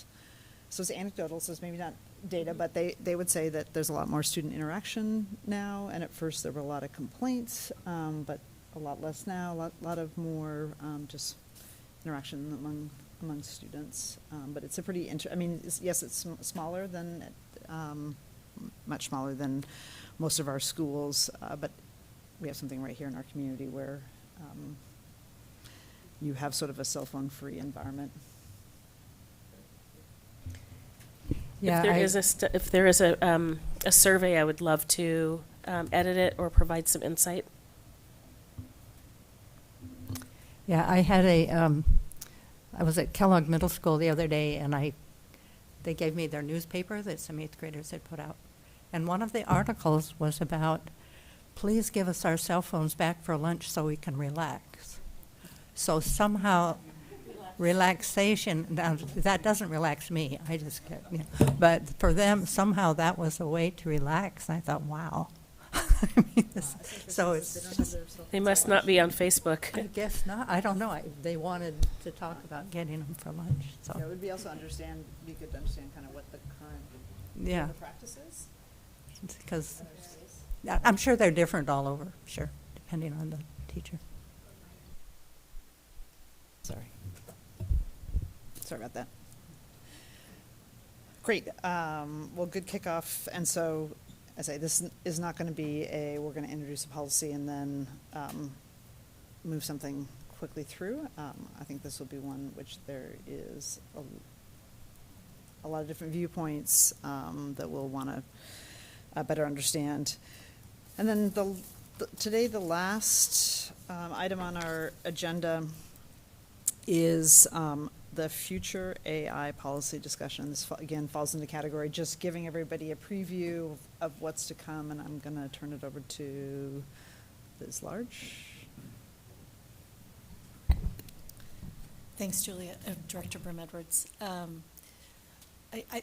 so it's anecdotal, so it's maybe not data, but they would say that there's a lot more student interaction now, and at first there were a lot of complaints, but a lot less now, a lot of more just interaction among students. But it's a pretty yes, it's smaller than, much smaller than most of our schools, but we have something right here in our community where you have sort of a cell phone-free environment. Yeah, If there is a survey, I would love to edit it or provide some insight. Yeah, I had I was at Kellogg Middle School the other day, and they gave me their newspaper that some 8th graders had put out. And one of the articles was about, please give us our cell phones back for lunch so we can relax. So somehow, relaxation, now that doesn't relax me, I just get, but for them, somehow that was a way to relax. And I thought, wow. I mean, so it's, They must not be on Facebook. I guess not, I don't know, they wanted to talk about getting them for lunch, so. Yeah, it would be also be good to understand kind of what the current Yeah. practice is. Because I'm sure they're different all over, sure, depending on the teacher. Sorry about that. Great. Well, good kickoff. And so, as I say, this is not going to be we're going to introduce a policy and then move something quickly through. I think this will be one which there is a lot of different viewpoints that we'll want to better understand. And then today, the last item on our agenda is the future AI policy discussion. This, again, falls in the category just giving everybody a preview of what's to come, and I'm going to turn it over to Liz Large. Thanks, Julia. Director Brim-Edwards.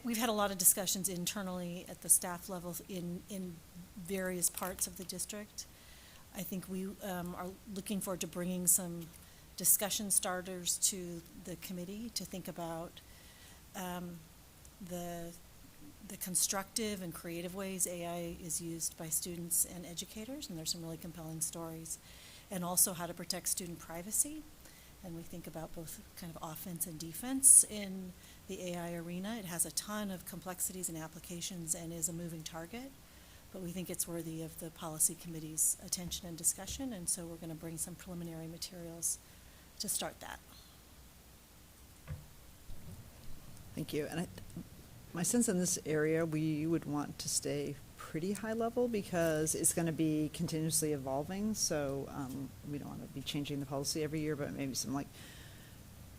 We've had a lot of discussions internally at the staff level in various parts of the district. I think we are looking forward to bringing some discussion starters to the committee to think about the constructive and creative ways AI is used by students and educators, and there's some really compelling stories, and also how to protect student privacy. And we think about both kind of offense and defense in the AI arena. It has a ton of complexities and applications and is a moving target, but we think it's worthy of the policy committee's attention and discussion, and so we're going to bring some preliminary materials to start that. Thank you. And my sense in this area, we would want to stay pretty high level because it's going to be continuously evolving. So we don't want to be changing the policy every year, but maybe some like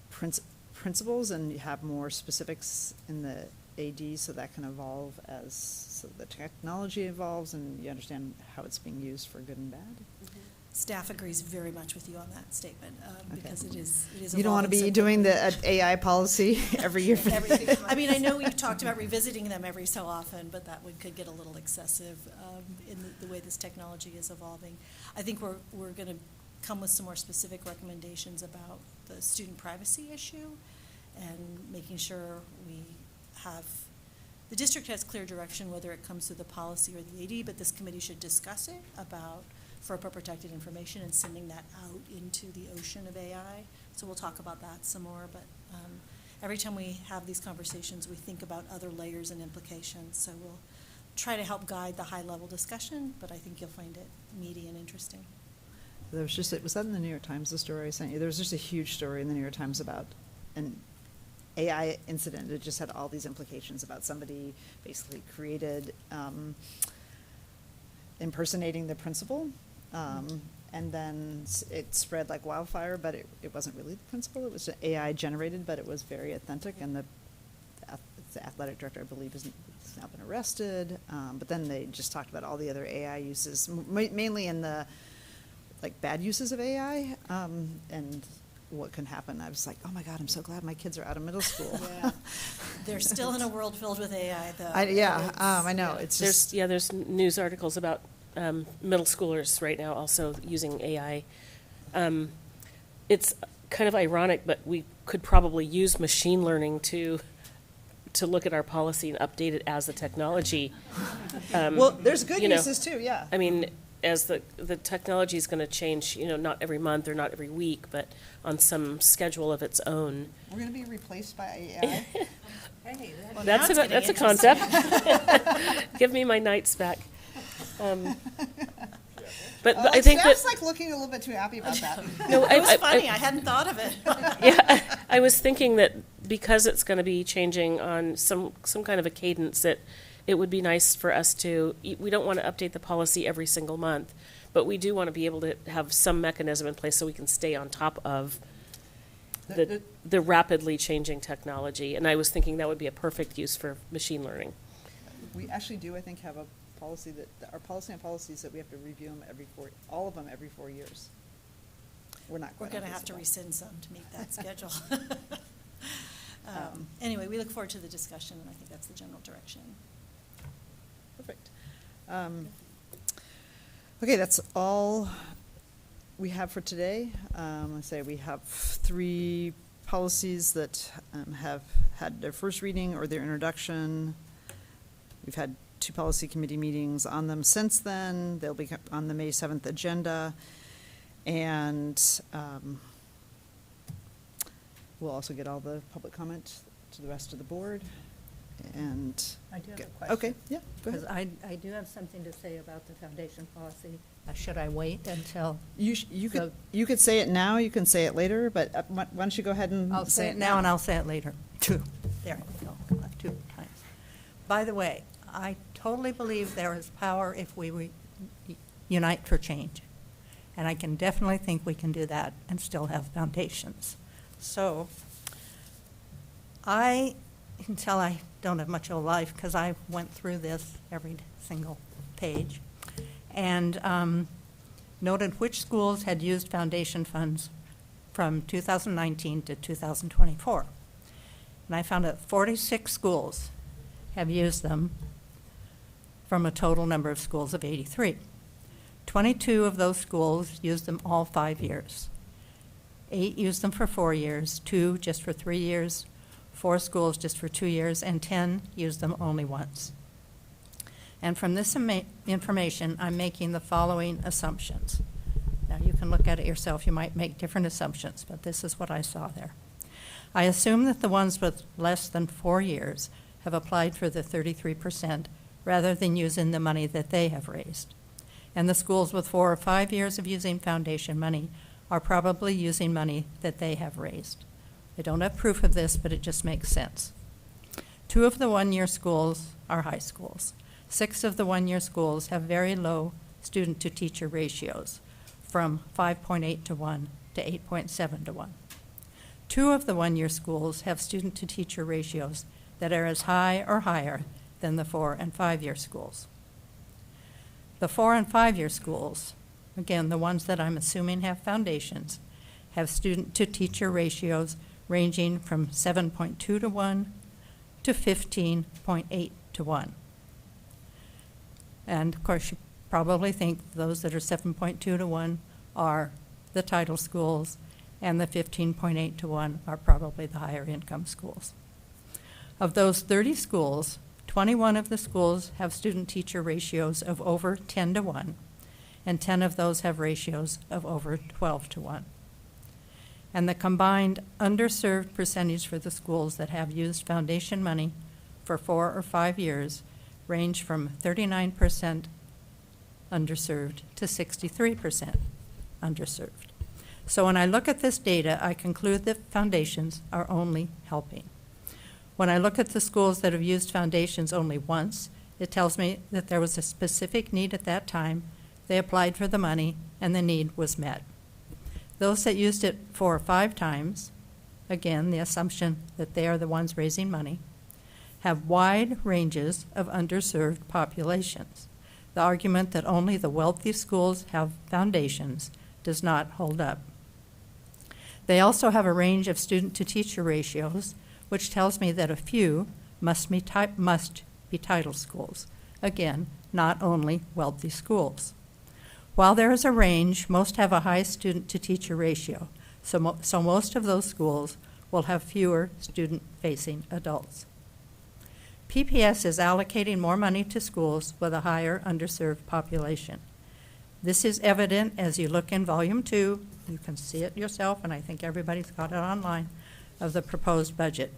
principles, and you have more specifics in the AD so that can evolve so the technology evolves and you understand how it's being used for good and bad. Mm-hmm. Staff agrees very much with you on that statement because it is You don't want to be doing the AI policy every year. I mean, I know we've talked about revisiting them every so often, but that could get a little excessive in the way this technology is evolving. I think we're going to come with some more specific recommendations about the student privacy issue and making sure the district has clear direction whether it comes through the policy or the AD, but this committee should discuss it about FERPA protected information and sending that out into the ocean of AI. So we'll talk about that some more, but every time we have these conversations, we think about other layers and implications. So we'll try to help guide the high-level discussion, but I think you'll find it meaty and interesting. There was was that in the New York Times, the story I sent you? There was just a huge story in the New York Times about an AI incident. It just had all these implications about somebody basically created impersonating the principal, and then it spread like wildfire, but it wasn't really the principal. It was AI generated, but it was very authentic, and the athletic director, I believe, has now been arrested. But then they just talked about all the other AI uses, mainly in the like bad uses of AI, and what can happen. I was like, oh my God, I'm so glad my kids are out of middle school. Yeah. They're still in a world filled with AI, though. I know. Yeah. It's There's, just, there's news articles about middle schoolers right now also using AI. It's kind of ironic, but we could probably use machine learning to look at our policy and update it as the technology. well, there's good you know, uses too, yeah. I mean, as the technology is going to change, not every month or not every week, but on some schedule of its own. We're going to be replaced by AI. That's a concept. Give me my nights back. But I think Steph's like looking a little bit too happy about that. No, It was funny. I hadn't thought of it. Yeah, I was thinking that because it's going to be changing on some kind of a cadence, that it would be nice for us to, we don't want to update the policy every single month, but we do want to be able to have some mechanism in place so we can stay on top of the rapidly changing technology. And I was thinking that would be a perfect use for machine learning. We actually do, I think, have a policy our policy on policies that we have to review them all of them every 4 years. We're not We're quite going to on have this to one. rescind some to meet that schedule. Anyway, we look forward to the discussion, and I think that's the general direction. Perfect. Okay, that's all we have for today. I say we have 3 policies that have had their first reading or their introduction. We've had 2 policy committee meetings on them since then. They'll be on the May 7th agenda. And we'll also get all the public comment to the rest of the board. And I do have a get- question. Okay, yeah, go ahead. Because I do have something to say about the foundation policy. Should I wait until? You could say it now, you can say it later, but why don't you go ahead and I'll say it now and I'll say it later, too. There we go, 2 times. By the way, I totally believe there is power if we unite for change. And I can definitely think we can do that and still have foundations. So until I don't have much of a life, because I went through this every single page, and noted which schools had used foundation funds from 2019 to 2024. And I found that 46 schools have used them from a total number of schools of 83. 22 of those schools used them all 5 years. 8 used them for 4 years, 2 just for 3 years, 4 schools just for 2 years, and 10 used them only once. And from this information, I'm making the following assumptions. Now, you can look at it yourself. You might make different assumptions, but this is what I saw there. I assume that the ones with less than 4 years have applied for the 33% rather than using the money that they have raised. And the schools with 4 or 5 years of using foundation money are probably using money that they have raised. I don't have proof of this, but it just makes sense. 2 of the one-year schools are high schools. 6 of the one-year schools have very low student-to-teacher ratios, from 5.8 to 1 to 8.7 to 1. 2 of the one-year schools have student-to-teacher ratios that are as high or higher than the 4 and 5-year schools. The 4 and 5-year schools, again, the ones that I'm assuming have foundations, have student-to-teacher ratios ranging from 7.2 to 1 to 15.8 to 1. And, of course, you probably think those that are 7.2 to 1 are the title schools, and the 15.8 to 1 are probably the higher income schools. Of those 30 schools, 21 of the schools have student-teacher ratios of over 10 to 1, and 10 of those have ratios of over 12 to 1. And the combined underserved percentage for the schools that have used foundation money for 4 or 5 years range from 39% underserved to 63% underserved. So when I look at this data, I conclude that foundations are only helping. When I look at the schools that have used foundations only once, it tells me that there was a specific need at that time, they applied for the money, and the need was met. Those that used it 4 or 5 times, again, the assumption that they are the ones raising money, have wide ranges of underserved populations. The argument that only the wealthy schools have foundations does not hold up. They also have a range of student-to-teacher ratios, which tells me that a few must be title schools. Again, not only wealthy schools. While there is a range, most have a high student-to-teacher ratio, so most of those schools will have fewer student-facing adults. PPS is allocating more money to schools with a higher underserved population. This is evident as you look in Volume 2, you can see it yourself, and I think everybody's got it online, of the proposed budget.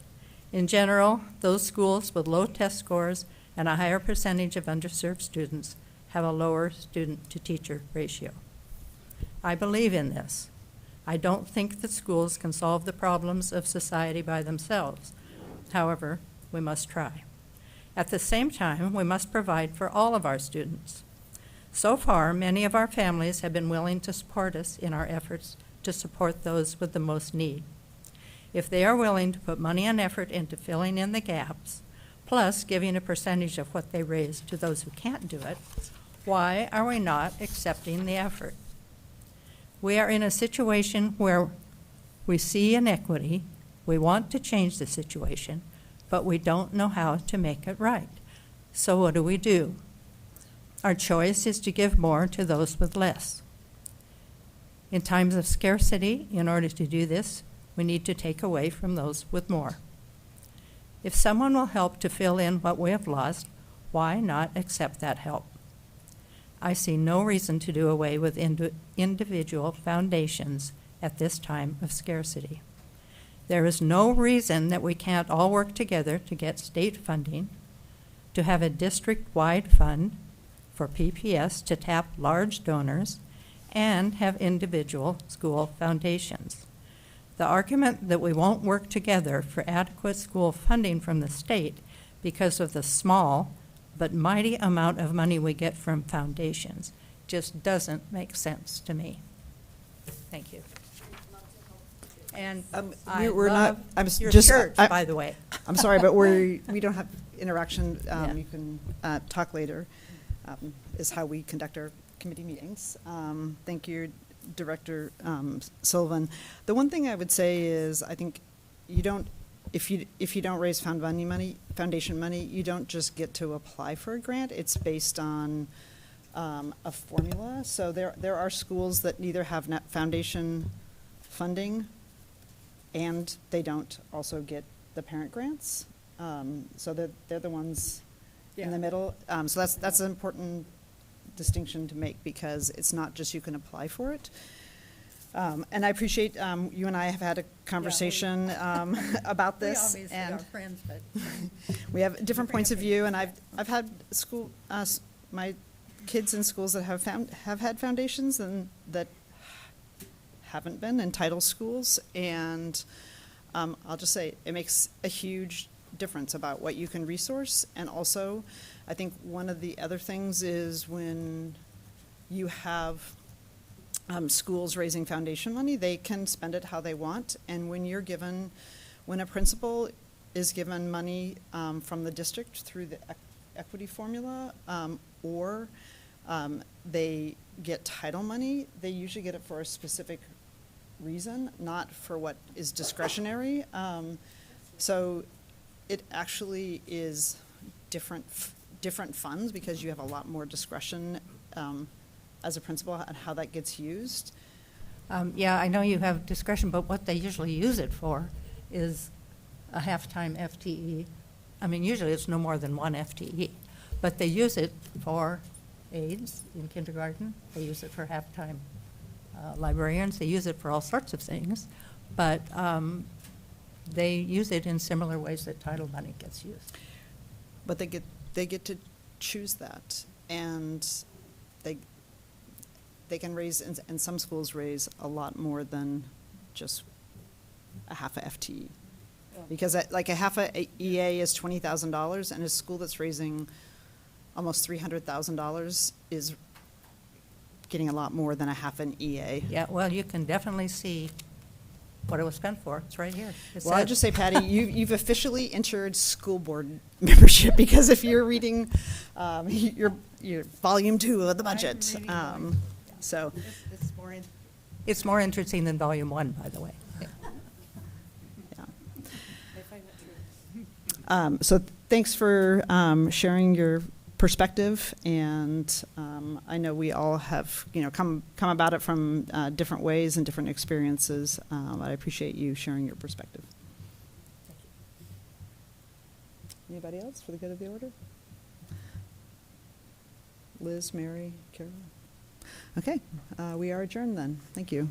In general, those schools with low test scores and a higher percentage of underserved students have a lower student-to-teacher ratio. I believe in this. I don't think that schools can solve the problems of society by themselves. However, we must try. At the same time, we must provide for all of our students. So far, many of our families have been willing to support us in our efforts to support those with the most need. If they are willing to put money and effort into filling in the gaps, plus giving a percentage of what they raise to those who can't do it, why are we not accepting the effort? We are in a situation where we see inequity, we want to change the situation, but we don't know how to make it right. So what do? Our choice is to give more to those with less. In times of scarcity, in order to do this, we need to take away from those with more. If someone will help to fill in what we have lost, why not accept that help? I see no reason to do away with individual foundations at this time of scarcity. There is no reason that we can't all work together to get state funding, to have a district-wide fund for PPS to tap large donors, and have individual school foundations. The argument that we won't work together for adequate school funding from the state because of the small but mighty amount of money we get from foundations just doesn't make sense to me. Thank you. And I we're love not. your church, by the way. I'm sorry, but we don't have interaction. Yeah. You can talk later. Is how we conduct our committee meetings. Thank you, Director Sullivan. The one thing I would say is I think you don't. If you don't raise foundation money, you don't just get to apply for a grant. It's based on a formula. So there are schools that neither have net foundation funding, and they don't also get the parent grants. So they're the ones in the middle. So that's an important distinction to make, because it's not just you can apply for it. And I appreciate you and I have had a conversation about this. We obviously and are friends, but we have different points of view, and I've had my kids in schools that have had foundations and that haven't been in title schools, and I'll just say it makes a huge difference about what you can resource. And also, I think one of the other things is when you have schools raising foundation money, they can spend it how they want. And when a principal is given money from the district through the equity formula, or they get title money, they usually get it for a specific reason, not for what is discretionary. So it actually is different funds, because you have a lot more discretion as a principal on how that gets used. yeah, I know you have discretion, but what they usually use it for is a half-time FTE. I mean, usually it's no more than one FTE, but they use it for aides in kindergarten. They use it for half-time librarians. They use it for all sorts of things, but they use it in similar ways that title money gets used. But they get to choose that, and they can raise, and some schools raise a lot more than just a half a FTE. Because like a half a EA is $20,000, and a school that's raising almost $300,000 is getting a lot more than a half an EA. Yeah, well, you can definitely see what it was spent for. It's right here. Well, I'll just say, Patty, you've officially entered school board membership, because if you're reading your volume 2 of the budget, so it's more interesting than volume 1, by the way. So thanks for sharing your perspective, and I know we all have, come about it from different ways and different experiences. I appreciate you sharing your perspective. Anybody else for the good of the order? Liz, Mary, Carol? Okay, we are adjourned then. Thank you.